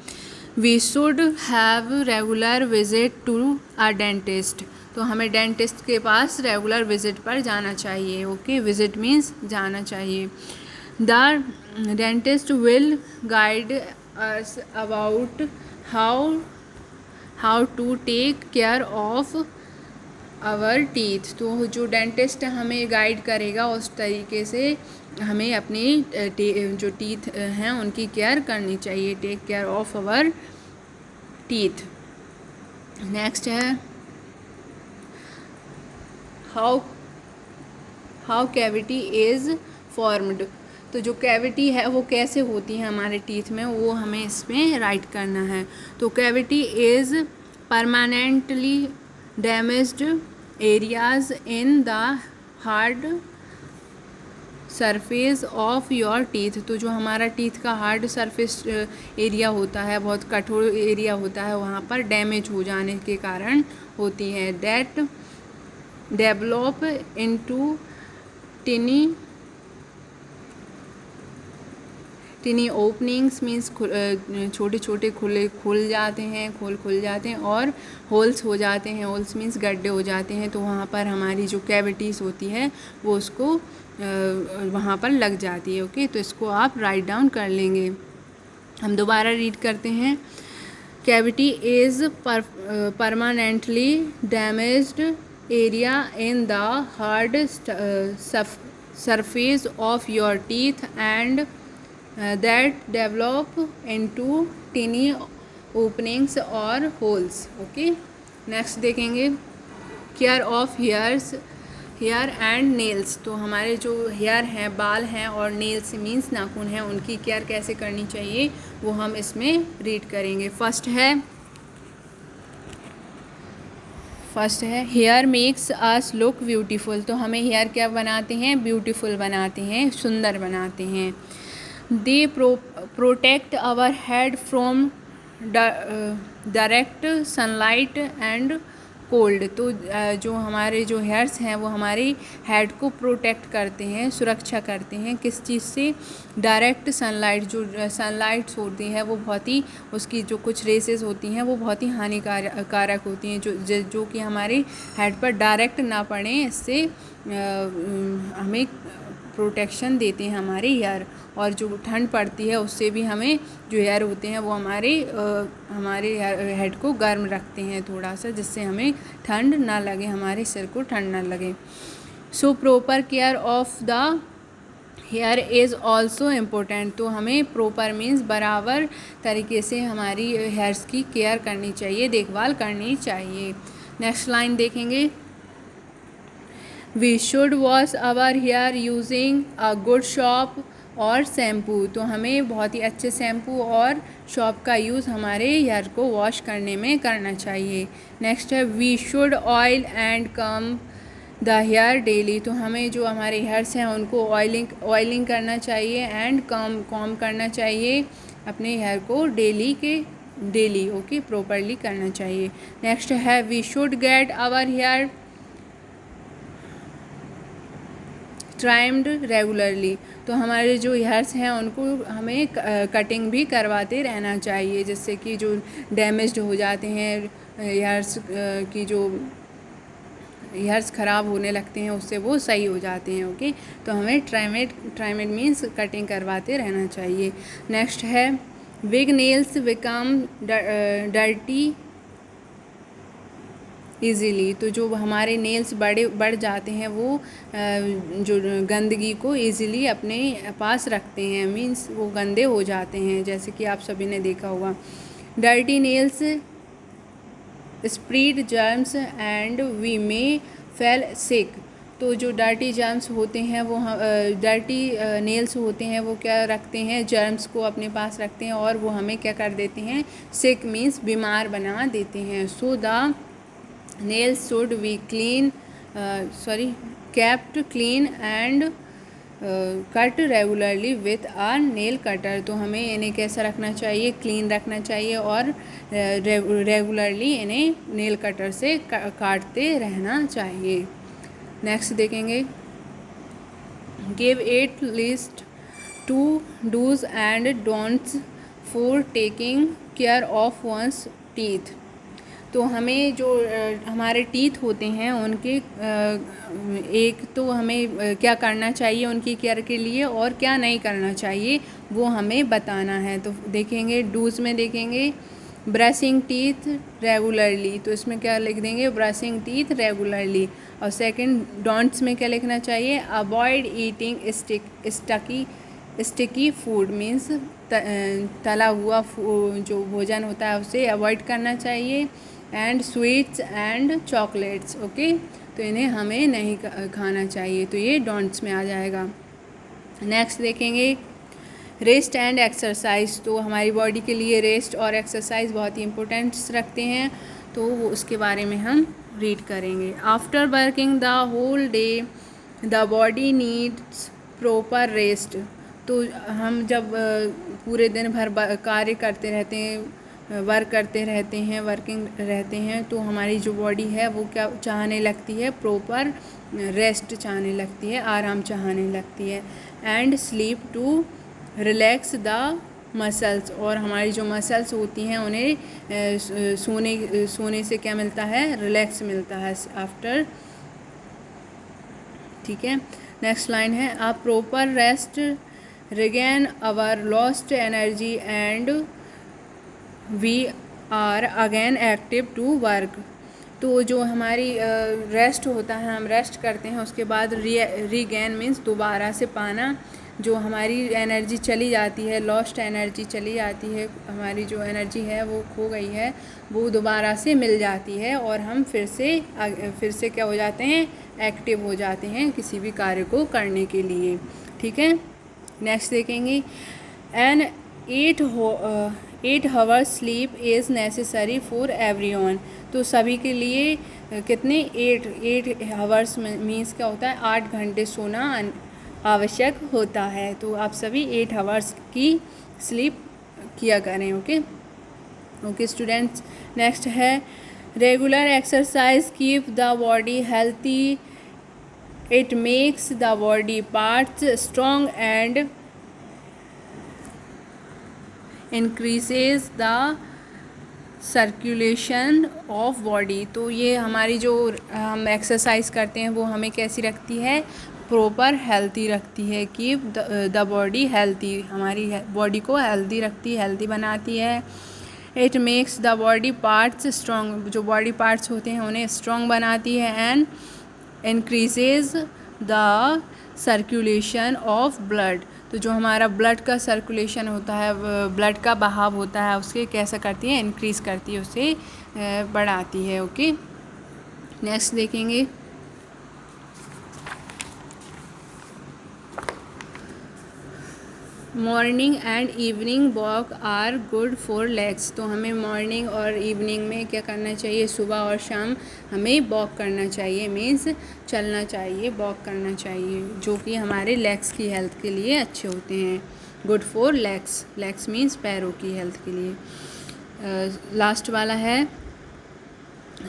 we should have regular visit to a dentist. तो हमें डेंटिस्ट के पास रेगुलर विजिट पर जाना चाहिए। ओके, विजिट मीन्स जाना चाहिए। The dentist will guide us about how to take care of our teeth. तो जो डेंटिस्ट हमें गाइड करेगा उस तरीके से हमें अपनी जो टीथ हैं उनकी केयर करनी चाहिए, take care of our teeth. Next है, हाउ कैविटी इज़ फॉर्म्ड। तो जो कैविटी है वो कैसे होती है हमारे टीथ में, वो हमें इसमें राइट करना है। तो cavity is permanently damaged areas in the hard surface of your teeth. तो जो हमारा टीथ का हार्ड सरफेस एरिया होता है, बहुत कठोर एरिया होता है, वहाँ पर डैमेज हो जाने के कारण होती है। That develop into टिनी openings means छोटे छोटे खुल जाते हैं, खुल जाते हैं, और होल्स हो जाते हैं। होल्स मीन्स गड्ढे हो जाते हैं, तो वहाँ पर हमारी जो कैविटीज़ होती है वो उसको वहाँ पर लग जाती है। ओके, तो इसको आप राइट डाउन कर लेंगे। हम दोबारा रीड करते हैं, cavity is permanently damaged area in the hard surface of your teeth and that develop into tiny openings or holes. Okay, next देखेंगे care of hair and nails. तो हमारे जो हेयर हैं, बाल हैं, और नेल्स मीन्स नाखून हैं, उनकी केयर कैसे करनी चाहिए वो हम इसमें रीड करेंगे। फर्स्ट है hair makes us look beautiful. तो हमें हेयर क्या बनाते हैं? ब्यूटीफुल बनाते हैं, सुंदर बनाते हैं। They protect our head from direct sunlight and cold. तो जो हमारे जो हेयर्स हैं वो हमारे हेड को प्रोटेक्ट करते हैं, सुरक्षा करते हैं। किस चीज़ से? डायरेक्ट सनलाइट, जो सनलाइट्स होती है वो बहुत ही, उसकी जो कुछ रेसेस होती हैं वो बहुत ही हानिकारक होती हैं, जो कि हमारे हेड पर डायरेक्ट ना पड़ें, इससे हमें प्रोटेक्शन देते हैं हमारे हेयर। और जो ठंड पड़ती है उससे भी हमें जो हेयर होते हैं वो हमारे हेड को गर्म रखते हैं थोड़ा सा, जिससे हमें ठंड ना लगे, हमारे सिर को ठंड ना लगे। So proper care of the here is also important. तो हमें प्रॉपर मीन्स बराबर तरीके से हमारी हेयर्स की केयर करनी चाहिए, देखभाल करनी चाहिए। नेक्स्ट लाइन देखेंगे, we should wash our hair using a good soap और शैम्पू। तो हमें बहुत ही अच्छे शैम्पू और शॉप का यूज़ हमारे हेयर को वॉश करने में करना चाहिए। नेक्स्ट है we should oil and comb the hair daily. तो हमें जो हमारे हेयर्स हैं उनको ऑयलिंग करना चाहिए एंड कॉम करना चाहिए, अपने हेयर को डेली ओके प्रॉपरली करना चाहिए। नेक्स्ट है we should get our hair trimmed regularly. तो हमारे जो हेयर्स हैं उनको हमें कटिंग भी करवाते रहना चाहिए, जिससे कि जो डैमेज्ड हो जाते हैं हेयर्स की, जो हेयर्स ख़राब होने लगते हैं उससे वो सही हो जाते हैं। ओके, तो हमें ट्राइमेड मीन्स कटिंग करवाते रहना चाहिए। नेक्स्ट है big nails become dirty easily. तो जो हमारे नेल्स बढ़ जाते हैं वो जो गंदगी को ईज़िली अपने पास रखते हैं, मीन्स वो गंदे हो जाते हैं, जैसे कि आप सभी ने देखा होगा। Dirty nails spread germs and we may fall sick. तो जो डर्टी जर्म्स होते हैं वो डर्टी नेल्स होते हैं वो क्या रखते हैं? जर्म्स को अपने पास रखते हैं और वो हमें क्या कर देते हैं? सिक मीन्स बीमार बना देते हैं। So the nails should be kept clean and cut regularly with a nail cutter। तो हमें इन्हें कैसा रखना चाहिए? क्लीन रखना चाहिए और रेगुलरली इन्हें नेल कटर से काटते रहना चाहिए। नेक्स्ट देखेंगे, give 8 list to dos and don'ts for taking care of one's teeth. तो हमें जो हमारे टीथ होते हैं उनके एक तो हमें क्या करना चाहिए उनकी केयर के लिए और क्या नहीं करना चाहिए वो हमें बताना है। तो देखेंगे डूज में देखेंगे ब्रशिंग टीथ रेगुलरली। तो इसमें क्या लिख देंगे? Brushing teeth regularly. और सेकंड डोंट्स में क्या लिखना चाहिए? Avoid eating sticky food means तला हुआ जो भोजन होता है उसे अवॉइड करना चाहिए। And sweets and chocolates okay, तो इन्हें हमें नहीं खाना चाहिए, तो ये डोंट्स में आ जाएगा। नेक्स्ट देखेंगे रेस्ट एंड एक्सरसाइज। तो हमारी बॉडी के लिए रेस्ट और एक्सरसाइज बहुत ही इम्पोर्टेंस रखते हैं, तो वो उसके बारे में हम रीड करेंगे। After working the whole day the body needs proper rest. तो हम जब पूरे दिन भर कार्य करते रहते हैं, वर्किंग रहते हैं, तो हमारी जो बॉडी है वो क्या चाहने लगती है? प्रॉपर रेस्ट चाहने लगती है, आराम चाहने लगती है। And sleep to relax the muscles. और हमारी जो मसल्स होती हैं उन्हें सोने से क्या मिलता है? रिलैक्स मिलता है आफ्टर। ठीक है, नेक्स्ट लाइन है a proper rest regain our lost energy and we are again active to work. तो जो हमारी रेस्ट होता है, हम रेस्ट करते हैं, उसके बाद रीगेन मीन्स दोबारा से पाना। जो हमारी एनर्जी चली जाती है, लॉस्ट एनर्जी चली जाती है, हमारी जो एनर्जी है वो खो गई है, वो दोबारा से मिल जाती है और हम फिर से क्या हो जाते हैं, एक्टिव हो जाते हैं किसी भी कार्य को करने के लिए। ठीक है, नेक्स्ट देखेंगे। An 8 hour sleep is necessary for everyone. तो सभी के लिए कितने 8 आवर्स मीन्स क्या होता है, 8 घंटे सोना आवश्यक होता है। तो आप सभी 8 आवर्स की स्लीप किया करें। ओके स्टूडेंट्स, नेक्स्ट है regular exercise keep the body healthy, it makes the body parts strong and increases the circulation of body. तो ये हमारी जो हम एक्सरसाइज करते हैं वो हमें कैसी रखती है, प्रॉपर हेल्थी रखती है। कीप द बॉडी हेल्थी, हमारी बॉडी को हेल्थी रखती है, हेल्थी बनाती है। It makes the body parts strong, जो बॉडी पार्ट्स होते हैं उन्हें स्ट्रॉन्ग बनाती है। And increases the circulation of blood, तो जो हमारा ब्लड का सर्कुलेशन होता है, ब्लड का बहाव होता है, उसके कैसा करती है, इंक्रीज़ करती है, उसे बढ़ाती है। ओके, नेक्स्ट देखेंगे। Morning and evening walk are good for legs. तो हमें मॉर्निंग और इवनिंग में क्या करना चाहिए, सुबह और शाम हमें वॉक करना चाहिए, मीन्स चलना चाहिए, वॉक करना चाहिए, जो कि हमारे लेग्स की हेल्थ के लिए अच्छे होते हैं। Good for legs, legs means पैरों की हेल्थ के लिए। लास्ट वाला है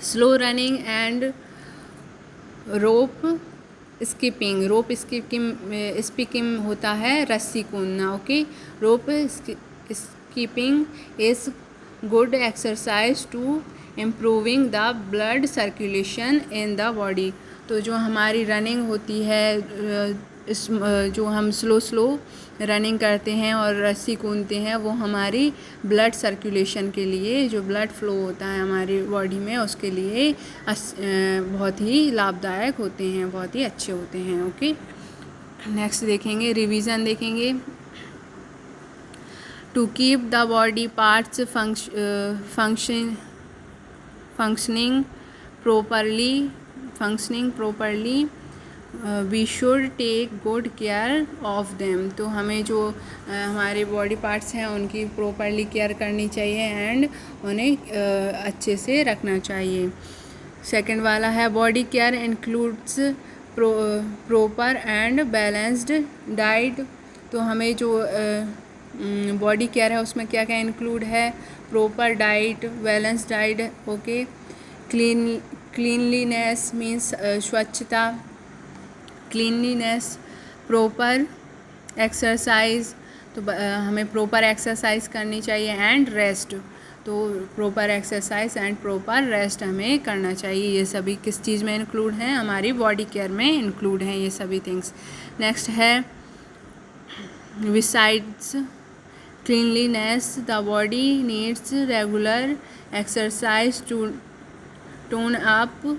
slow running and rope skipping. Rope skipping होता है रस्सी कूदना। Okay, rope skipping is good exercise to improving the blood circulation in the body. तो जो हमारी रनिंग होती है, जो हम स्लो रनिंग करते हैं और रस्सी कूदते हैं, वो हमारी ब्लड सर्कुलेशन के लिए, जो ब्लड फ्लो होता है हमारी बॉडी में, उसके लिए बहुत ही लाभदायक होते हैं, बहुत ही अच्छे होते हैं। ओके, नेक्स्ट देखेंगे, रिवीजन देखेंगे। To keep the body parts functioning properly we should take good care of them. तो हमें जो हमारे बॉडी पार्ट्स हैं उनकी प्रॉपरली केयर करनी चाहिए एंड उन्हें अच्छे से रखना चाहिए। सेकंड वाला है body care includes proper and balanced diet. तो हमें जो बॉडी केयर है उसमें क्या क्या इंक्लूड है, proper diet, balanced diet. Okay, cleanliness means स्वच्छता, क्लीनलीनेस, प्रॉपर एक्सरसाइज, तो हमें प्रॉपर एक्सरसाइज करनी चाहिए, एंड रेस्ट। तो proper exercise and proper rest हमें करना चाहिए। ये सभी किस चीज़ में इंक्लूड हैं, हमारी बॉडी केयर में इंक्लूड हैं ये सभी थिंग्स। नेक्स्ट है besides cleanliness the body needs regular exercise to tone up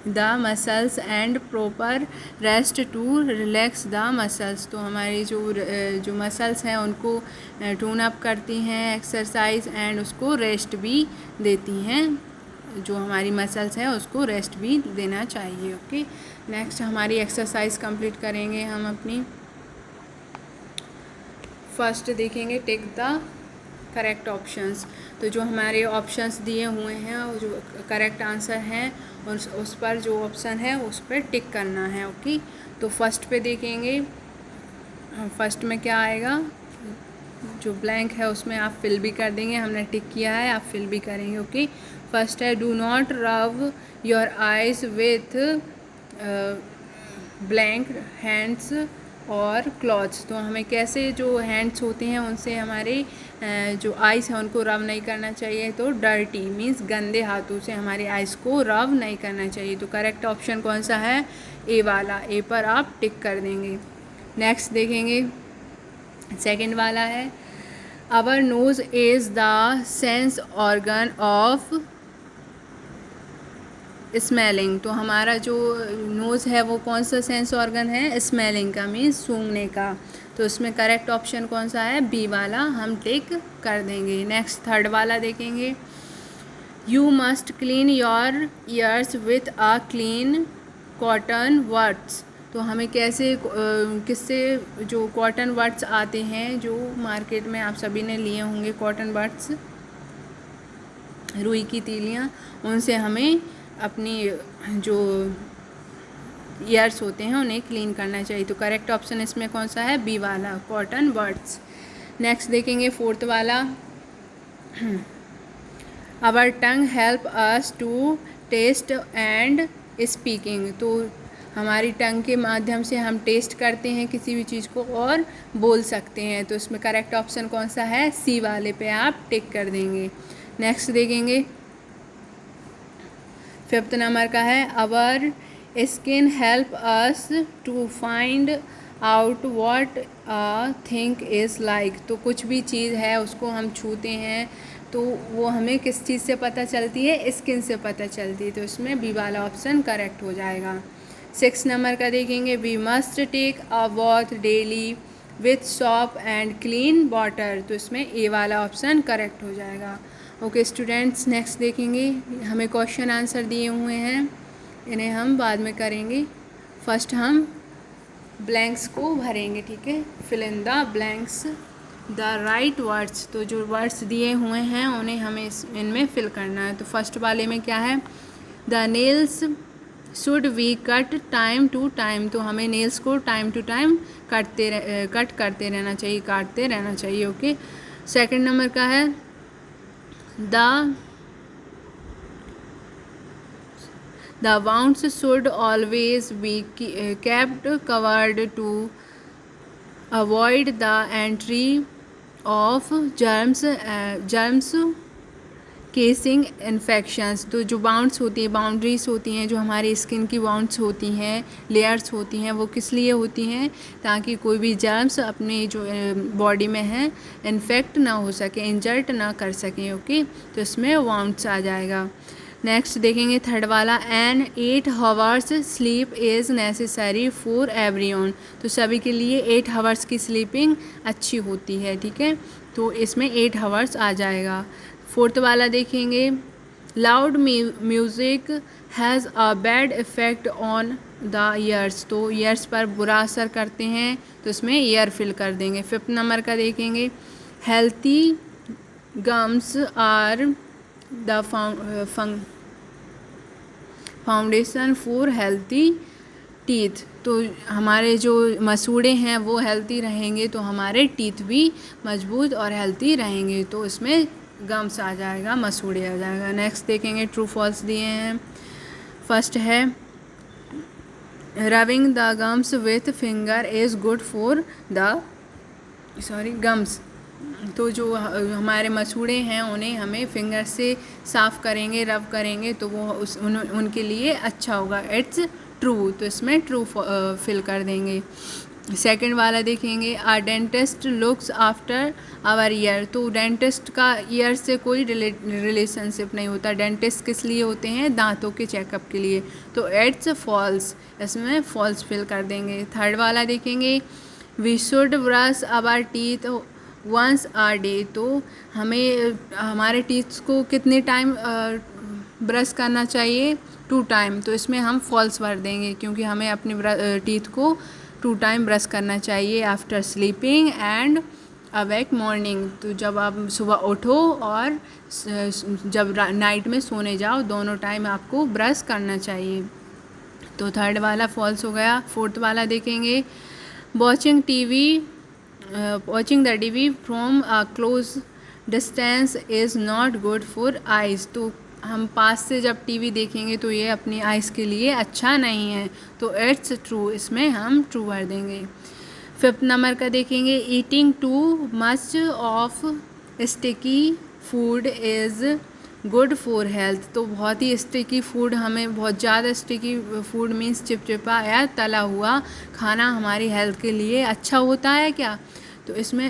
the muscles and proper rest to relax the muscles. तो हमारी जो मसल्स हैं उनको टोन अप करती हैं एक्सरसाइज, एंड उसको रेस्ट भी देती हैं, जो हमारी मसल्स हैं उसको रेस्ट भी देना चाहिए। ओके, नेक्स्ट हमारी एक्सरसाइज कंप्लीट करेंगे हम अपनी। फर्स्ट देखेंगे टिक द करेक्ट ऑप्शंस। तो जो हमारे ऑप्शंस दिए हुए हैं वो जो करेक्ट आंसर हैं और उस पर जो ऑप्शन है उस पर टिक करना है। ओके, तो फर्स्ट पे देखेंगे, फर्स्ट में क्या आएगा, जो ब्लैंक है उसमें आप फिल भी कर देंगे, हमने टिक किया है आप फिल भी करेंगे। ओके, फर्स्ट है do not rub your eyes with blank hands और क्लॉथ्स। तो हमें कैसे जो हैंड्स होते हैं उनसे हमारे जो आइज़ हैं उनको रब नहीं करना चाहिए। तो डर्टी मीन्स गंदे हाथों से हमारे आइज़ को रब नहीं करना चाहिए। तो करेक्ट ऑप्शन कौन सा है, ए वाला, ए पर आप टिक कर देंगे। नेक्स्ट देखेंगे, सेकंड वाला है our nose is the sense organ of smelling. तो हमारा जो नोज़ है वो कौन सा सेंस ऑर्गन है? स्मेलिंग का, मीन्स सूंघने का। तो उसमें करेक्ट ऑप्शन कौन सा है? बी वाला हम टिक कर देंगे। नेक्स्ट थर्ड वाला देखेंगे। You must clean your ears with a clean cotton words. तो हमें कैसे किससे जो कॉटन वर्ड्स आते हैं जो मार्केट में आप सभी ने लिए होंगे, कॉटन वर्ड्स, रुई की तीलियाँ, उनसे हमें अपनी जो ईयर्स होते हैं उन्हें क्लीन करना चाहिए। तो करेक्ट ऑप्शन इसमें कौन सा है? बी वाला, कॉटन बर्ड्स। नेक्स्ट देखेंगे फोर्थ वाला। Our tongue help us to taste and speaking. तो हमारी टंग के माध्यम से हम टेस्ट करते हैं किसी भी चीज़ को और बोल सकते हैं। तो इसमें करेक्ट ऑप्शन कौन सा है? सी वाले पे आप टिक कर देंगे। नेक्स्ट देखेंगे फिफ्थ नंबर का है। Our skin help us to find out what a thing is like. तो कुछ भी चीज़ है उसको हम छूते हैं तो वो हमें किस चीज़ से पता चलती है? स्किन से पता चलती है। तो इसमें बी वाला ऑप्शन करेक्ट हो जाएगा। 6 नंबर का देखेंगे। We must take a bath daily with soap and clean water. तो इसमें ए वाला ऑप्शन करेक्ट हो जाएगा। ओके स्टूडेंट्स, नेक्स्ट देखेंगे। हमें क्वेश्चन आंसर दिए हुए हैं, इन्हें हम बाद में करेंगे। फर्स्ट हम ब्लैंक्स को भरेंगे, ठीक है। Fill in the blanks the right words. तो जो वर्ड्स दिए हुए हैं उन्हें हमें इनमें फिल करना है। तो फर्स्ट वाले में क्या है? The nails should we cut time to time. तो हमें नेल्स को टाइम टू टाइम कट करते रहना चाहिए, काटते रहना चाहिए। ओके। सेकंड नंबर का है the wounds should always be kept covered to avoid the entry of germs casing infections. तो जो बाउंड्स होती हैं, बाउंड्रीज होती हैं, जो हमारी स्किन की बाउंड्स होती हैं, लेयर्स होती हैं, वो किस लिए होती हैं? ताकि कोई भी जर्म्स अपने जो बॉडी में है इन्फेक्ट ना हो सके, इंजर्ट ना कर सकें। ओके, तो इसमें बाउंड्स आ जाएगा। नेक्स्ट देखेंगे थर्ड वाला। An 8 hours sleep is necessary for everyone. तो सभी के लिए 8 hours की स्लीपिंग अच्छी होती है, ठीक है। तो इसमें 8 hours आ जाएगा। फोर्थ वाला देखेंगे। Loud music has a bad effect on the ears. तो ईयर्स पर बुरा असर करते हैं, तो इसमें ईयर फिल कर देंगे। फिफ्थ नंबर का देखेंगे। Healthy gums are the foundation for healthy teeth. तो हमारे जो मसूड़े हैं वो हेल्थी रहेंगे तो हमारे टीथ भी मजबूत और हेल्थी रहेंगे। तो इसमें गम्स आ जाएगा, मसूड़े आ जाएगा। नेक्स्ट देखेंगे ट्रू फॉल्स दिए हैं। फर्स्ट है rubbing the gums with finger is good for the gums. तो जो हमारे मसूड़े हैं उन्हें हमें फिंगर से साफ़ करेंगे, रब करेंगे तो वो उनके लिए अच्छा होगा। It's true. तो इसमें ट्रू फिल कर देंगे। सेकंड वाला देखेंगे। A dentist looks after our ear. तो डेंटिस्ट का ईयर से कोई रिलेशनशिप नहीं होता। डेंटिस्ट किस लिए होते हैं? दांतों के चेकअप के लिए। तो इट्स फॉल्स, इसमें फॉल्स फिल कर देंगे। थर्ड वाला देखेंगे। We should brush our teeth once a day. तो हमें हमारे टीथ को कितने टाइम ब्रश करना चाहिए? 2 टाइम। तो इसमें हम फॉल्स भर देंगे क्योंकि हमें अपने टीथ को 2 टाइम ब्रश करना चाहिए after sleeping and awake morning. तो जब आप सुबह उठो और जब नाइट में सोने जाओ, दोनों टाइम आपको ब्रश करना चाहिए। तो थर्ड वाला फॉल्स हो गया। फोर्थ वाला देखेंगे। Watching the TV from a close distance is not good for eyes. तो हम पास से जब टीवी देखेंगे तो ये अपनी आइज़ के लिए अच्छा नहीं है। तो इट्स ट्रू, इसमें हम ट्रू भर देंगे। फिफ्थ नंबर का देखेंगे। Eating too much of sticky food is good for health. तो बहुत ही स्टिकी फूड, हमें बहुत ज़्यादा स्टिकी फूड मीन्स चिपचिपा या तला हुआ खाना हमारी हेल्थ के लिए अच्छा होता है क्या? तो इसमें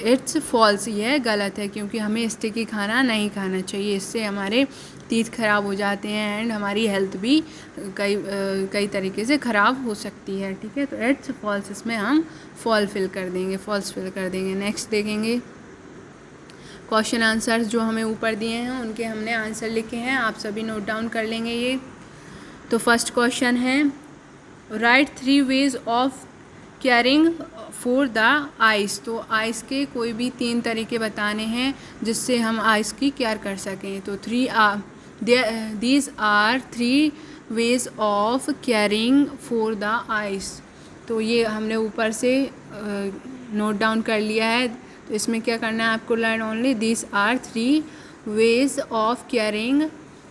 इट्स फॉल्स, ये गलत है, क्योंकि हमें स्टिकी खाना नहीं खाना चाहिए, इससे हमारे टीथ ख़राब हो जाते हैं एंड हमारी हेल्थ भी कई तरीके से ख़राब हो सकती है। ठीक है, तो इट्स फॉल्स इसमें हम फॉल्स फिल कर देंगे। नेक्स्ट देखेंगे क्वेश्चन आंसर्स जो हमें ऊपर दिए हैं उनके हमने आंसर लिखे हैं, आप सभी नोट डाउन कर लेंगे ये। तो फर्स्ट क्वेश्चन है right 3 ways of caring for the eyes. तो आइस के कोई भी 3 तरीके बताने हैं जिससे हम आइस की केयर कर सकें। तो these are 3 ways of caring for the eyes. तो ये हमने ऊपर से नोट डाउन कर लिया है। तो इसमें क्या करना है आपको, learn only these are 3 ways of caring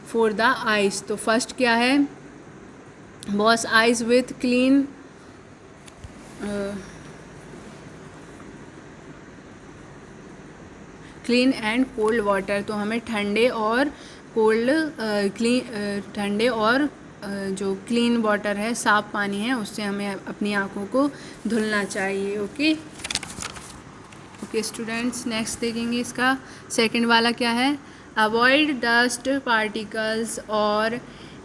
for the eyes. तो फर्स्ट क्या है, wash eyes with clean and cold water. तो हमें ठंडे और जो क्लीन वाटर है, साफ़ पानी है, उससे हमें अपनी आँखों को धुलना चाहिए। ओके स्टूडेंट्स, नेक्स्ट देखेंगे इसका सेकंड वाला क्या है, अवॉइड डस्ट पार्टिकल्स और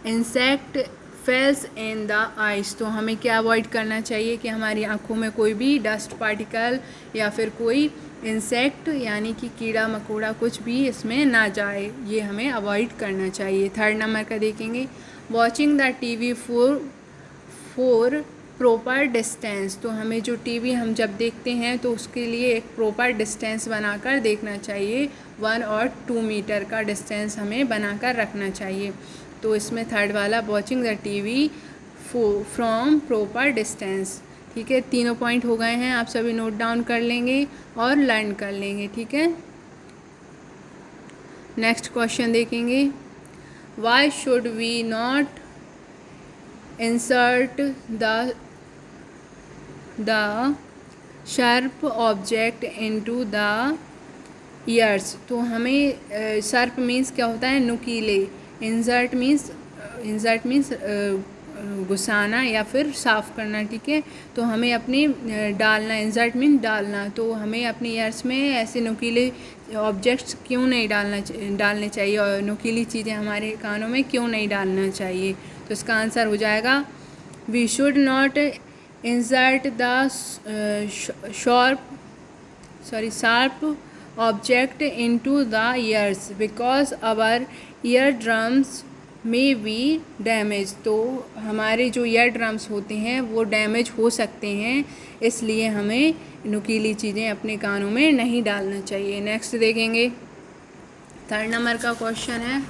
insect fails in the eyes. तो हमें क्या अवॉइड करना चाहिए कि हमारी आँखों में कोई भी डस्ट पार्टिकल या फिर कोई इंसेक्ट यानी कि कीड़ा मकोड़ा कुछ भी इसमें ना जाए, ये हमें अवॉइड करना चाहिए। थर्ड नंबर का देखेंगे watching the TV for proper distance. तो हमें जो टीवी हम जब देखते हैं तो उसके लिए एक प्रॉपर डिस्टेंस बनाकर देखना चाहिए, 1 और 2 मीटर का डिस्टेंस हमें बनाकर रखना चाहिए। तो इसमें थर्ड वाला watching the TV from proper distance. ठीक है, तीनों पॉइंट हो गए हैं, आप सभी नोट डाउन कर लेंगे और लर्न कर लेंगे। ठीक है, नेक्स्ट क्वेश्चन देखेंगे why should we not insert the sharp object into the ears. तो हमें शार्प मीन्स क्या होता है, नुकीले। इंसर्ट मीन्स घुसाना या फिर साफ़ करना। ठीक है, तो हमें अपने डालना, इंसर्ट मीन डालना, तो हमें अपने ईयर्स में ऐसे नुकीले ऑब्जेक्ट्स क्यों नहीं डालने चाहिए और नुकीली चीज़ें हमारे कानों में क्यों नहीं डालना चाहिए। तो इसका आंसर हो जाएगा we should not insert the sharp object into the ears because our ear drums may be damage. तो हमारे जो ईयर ड्रम्स होते हैं वो डैमेज हो सकते हैं, इसलिए हमें नुकीली चीज़ें अपने कानों में नहीं डालना चाहिए। नेक्स्ट देखेंगे थर्ड नंबर का क्वेश्चन है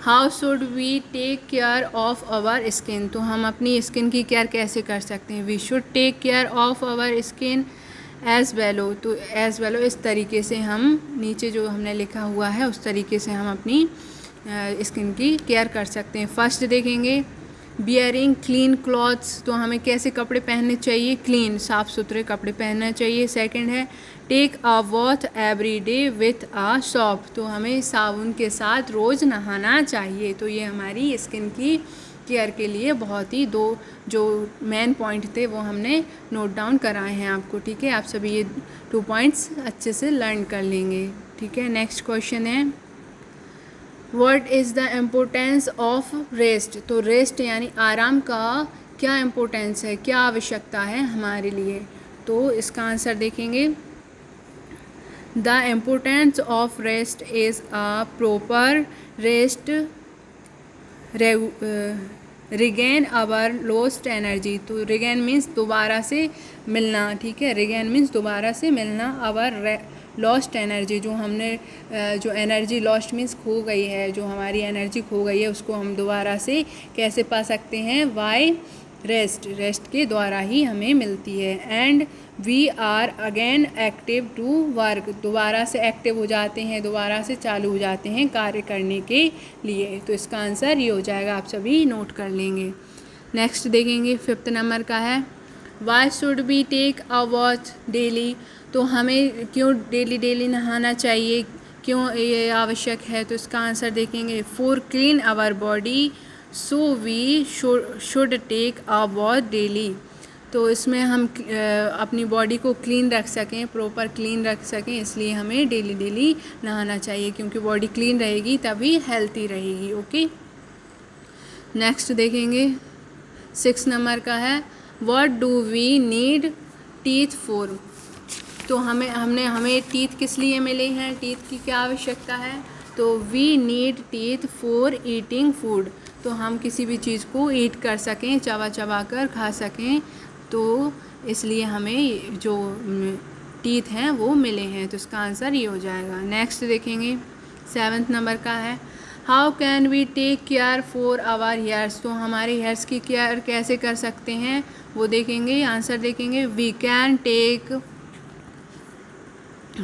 how should we take care of our skin. तो हम अपनी स्किन की केयर कैसे कर सकते हैं, we should take care of our skin as well. तो एज वेलो इस तरीके से हम नीचे जो हमने लिखा हुआ है उस तरीके से हम अपनी स्किन की केयर कर सकते हैं। फर्स्ट देखेंगे बियरिंग क्लीन क्लॉथ्स। तो हमें कैसे कपड़े पहनने चाहिए, क्लीन साफ़ सुथरे कपड़े पहनना चाहिए। सेकंड है take a bath every day with a soap. तो हमें साबुन के साथ रोज़ नहाना चाहिए। तो ये हमारी स्किन की केयर के लिए बहुत ही दो जो मेन पॉइंट थे वो हमने नोट डाउन कराए हैं आपको। ठीक है, आप सभी ये 2 पॉइंट्स अच्छे से लर्न कर लेंगे। ठीक है, नेक्स्ट क्वेश्चन है what is the importance of rest. तो रेस्ट यानी आराम का क्या इम्पोर्टेंस है, क्या आवश्यकता है हमारे लिए। तो इसका आंसर देखेंगे the importance of rest is a proper rest regain our lost energy. तो रिगेन मीन्स दोबारा से मिलना। ठीक है, रिगेन मीन्स दोबारा से मिलना, आवर लॉस्ट एनर्जी जो हमने जो एनर्जी लॉस्ट मीन्स खो गई है, जो हमारी एनर्जी खो गई है उसको हम दोबारा से कैसे पा सकते हैं, वाई रेस्ट के द्वारा ही हमें मिलती है। And we are again active to work. दोबारा से एक्टिव हो जाते हैं, दोबारा से चालू हो जाते हैं कार्य करने के लिए। तो इसका आंसर ये हो जाएगा, आप सभी नोट कर लेंगे। नेक्स्ट देखेंगे फिफ्थ नंबर का है why should we take a watch daily. तो हमें क्यों डेली नहाना चाहिए, क्यों ये आवश्यक है। तो इसका आंसर देखेंगे for clean our body so we should take a watch daily. तो इसमें हम अपनी बॉडी को क्लीन रख सकें, प्रॉपर क्लीन रख सकें, इसलिए हमें डेली डेली नहाना चाहिए, क्योंकि बॉडी क्लीन रहेगी तभी हेल्थी रहेगी। ओके, नेक्स्ट देखेंगे 6 नंबर का है what do we need teeth for. तो हमें टीथ किस लिए मिले हैं, टीथ की क्या आवश्यकता है। तो we need teeth for eating food, तो हम किसी भी चीज़ को ईट कर सकें, चबा चबा कर खा सकें, तो इसलिए हमें जो टीथ हैं वो मिले हैं। तो इसका आंसर ये हो जाएगा। नेक्स्ट देखेंगे 7 नंबर का है how can we take care for our hairs. तो हमारे हेयर्स की केयर कैसे कर सकते हैं वो देखेंगे, आंसर देखेंगे। We can take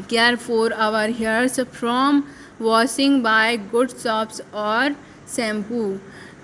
care for our hairs from washing by good soaps और shampoo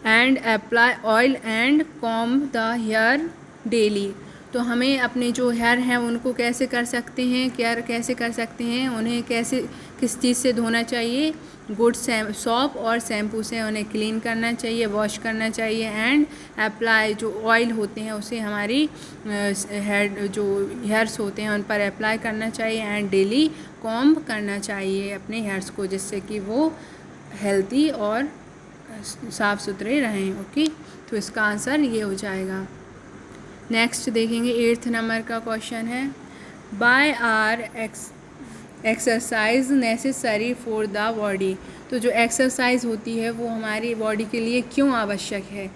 and apply oil and comb the hair daily. तो हमें अपने जो हेयर हैं उनको कैसे कर सकते हैं, केयर कैसे कर सकते हैं, उन्हें कैसे किस चीज़ से धोना चाहिए, गुड सोप और शैम्पू से उन्हें क्लीन करना चाहिए, वॉश करना चाहिए एंड अप्लाई जो ऑयल होते हैं उसे हमारी हेड जो हेयर्स होते हैं उन पर अप्लाई करना चाहिए एंड डेली कॉम्ब करना चाहिए अपने हेयर्स को, जिससे कि वो हेल्दी और साफ़ सुथरे रहें। ओके, तो इसका आंसर ये हो जाएगा। नेक्स्ट देखेंगे 8 नंबर का क्वेश्चन है why are exercise necessary for the body. तो जो एक्सरसाइज होती है वो हमारी बॉडी के लिए क्यों आवश्यक है।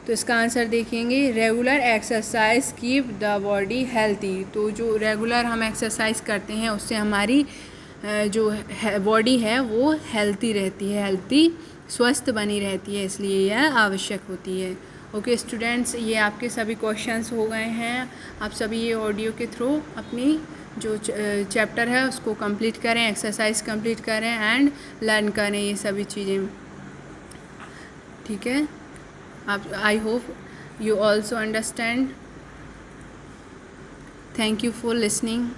तो इसका आंसर देखेंगे regular exercise keep the body healthy. तो जो रेगुलर हम एक्सरसाइज करते हैं उससे हमारी जो बॉडी है वो हेल्थी रहती है, हेल्थी स्वस्थ बनी रहती है, इसलिए यह आवश्यक होती है। ओके स्टूडेंट्स, ये आपके सभी क्वेश्चंस हो गए हैं। आप सभी ये ऑडियो के थ्रू अपनी जो चैप्टर है उसको कंप्लीट करें, एक्सरसाइज कंप्लीट करें एंड लर्न करें ये सभी चीज़ें, ठीक है। आप I hope you also understand. Thank you for listening.